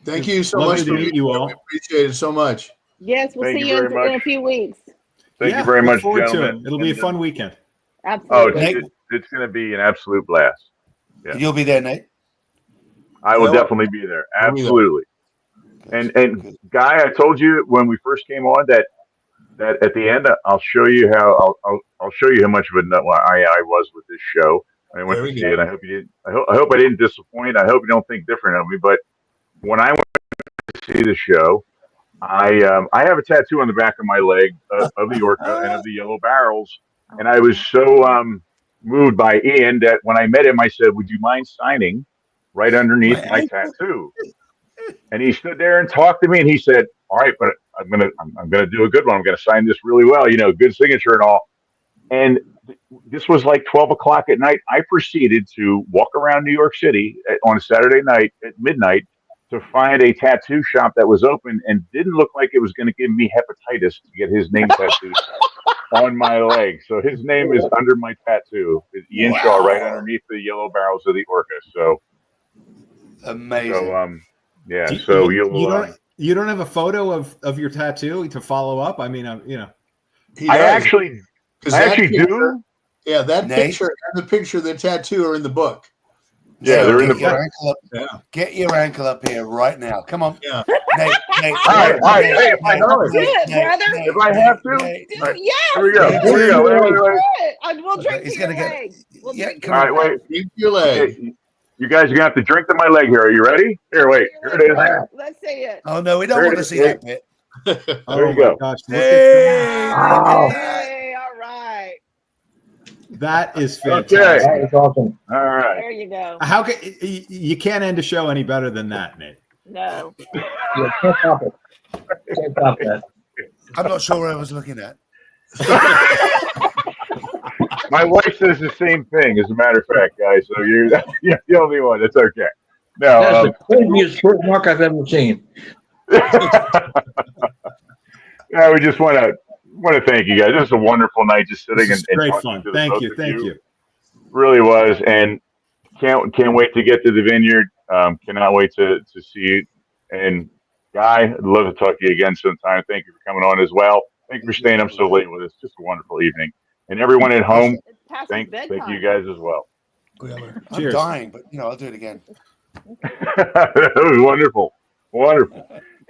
Thank you so Lovely much to for meet you all. We appreciate it so much. Yes, we'll Thank see you you very in a much. few weeks. Thank you very look much, forward to gentlemen. it. It'll be a fun weekend. Oh, Absolutely. it's going to be an absolute blast. Yeah. You'll be there, Nate. I will Yeah. definitely be there. I'll be there. Absolutely. And Guy, I told you when we first came on that at the end I'll show you how I'll show you how much of a nut I was with this show. I went There to we see go. it. I hope you didn't. I hope I didn't disappoint. I hope you don't think different of me. But when I went to see the show, I have a tattoo on the back of my leg of the Orca and of the Yellow Barrels, and I was so moved by Ian that when I met him, I said, "Would you mind signing right underneath my tattoo?" And he stood there and talked to me, and he said, "All right, but I'm gonna do a good one. I'm gonna sign this really well, good signature and all." And this was like 12 o'clock at night. I proceeded to walk around New York City on a Saturday night at midnight to find a tattoo shop that was open and didn't look like it was going to give me hepatitis to get his name tattooed on my leg. So his name is under my tattoo. It's Ian Shaw, right underneath the Yellow Barrels of the Orca. So amazing. So yeah. Do So you don't have a photo of your tattoo to follow up? I mean, He I does. actually 'Cause that picture- do. Yeah, that Nate? picture and the picture of the tattoo are in the book. Yeah, they're in the Get your book. ankle up. Yeah. Get your ankle up here right now. Come on. Yeah. Nate. All right. Hey, if I have to, Do it, brother. if I have to, Nate. all right, Yes. here we go. Here we go. Wait. We'll drink He's to your gonna get- leg. We'll Yeah, drink to come All your right, leg. wait. Keep your leg. Hey, you guys are gonna have to drink to my leg here. Are you ready? Here, wait. Here it is. Let's see it. Oh no, we don't There want it to is. see that bit. There you my go. gosh, look at Hey, Wow. Hey, all right. that is Okay. fantastic. That is awesome. All right. There you go. How can you can't end a show any better than that, Nate? No. Yeah, can't top it. Can't top that. I'm not sure what I was looking at. My wife says the same thing, as a matter of fact, guys. So you're the only one. It's okay. That's No. the craziest birthmark I've ever seen. Yeah, we just want to thank you guys. This was a wonderful night, just sitting This is and great talking fun. to the Thank both you. of Thank you. Really was, and can't wait to get to the vineyard. Cannot wait to see you. And Guy, I'd love to talk to you again sometime. Thank you for coming on as well. Thank you for staying up so late with us. Just a wonderful evening. And everyone at home, It's past thank bedtime. you guys as well. I'm Cheers. dying, but I'll do it again. That was wonderful.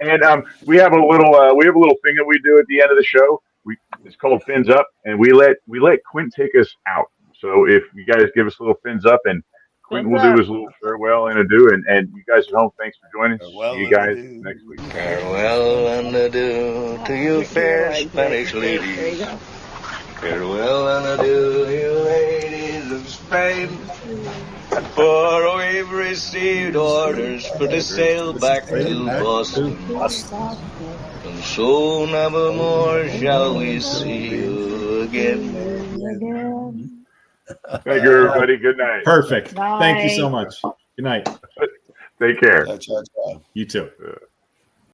And we have a little thing that we do at the end of the show. It's called Fins Up, and we let Quint take us out. So if you guys give us a little fins up, and Quint will do his little farewell and adieu, and you guys at home, thanks for joining us. Farewell See you and guys adieu. next week. Farewell and adieu to you fair Spanish There you ladies. go. Farewell and adieu, you ladies of Spain. For we've received orders for to sail back to Boston. And so never more shall we see you again. Thank you, everybody. Good night. Perfect. Thank you so Night. much. Good night. Take care. Ciao, ciao, ciao. You too. Yeah.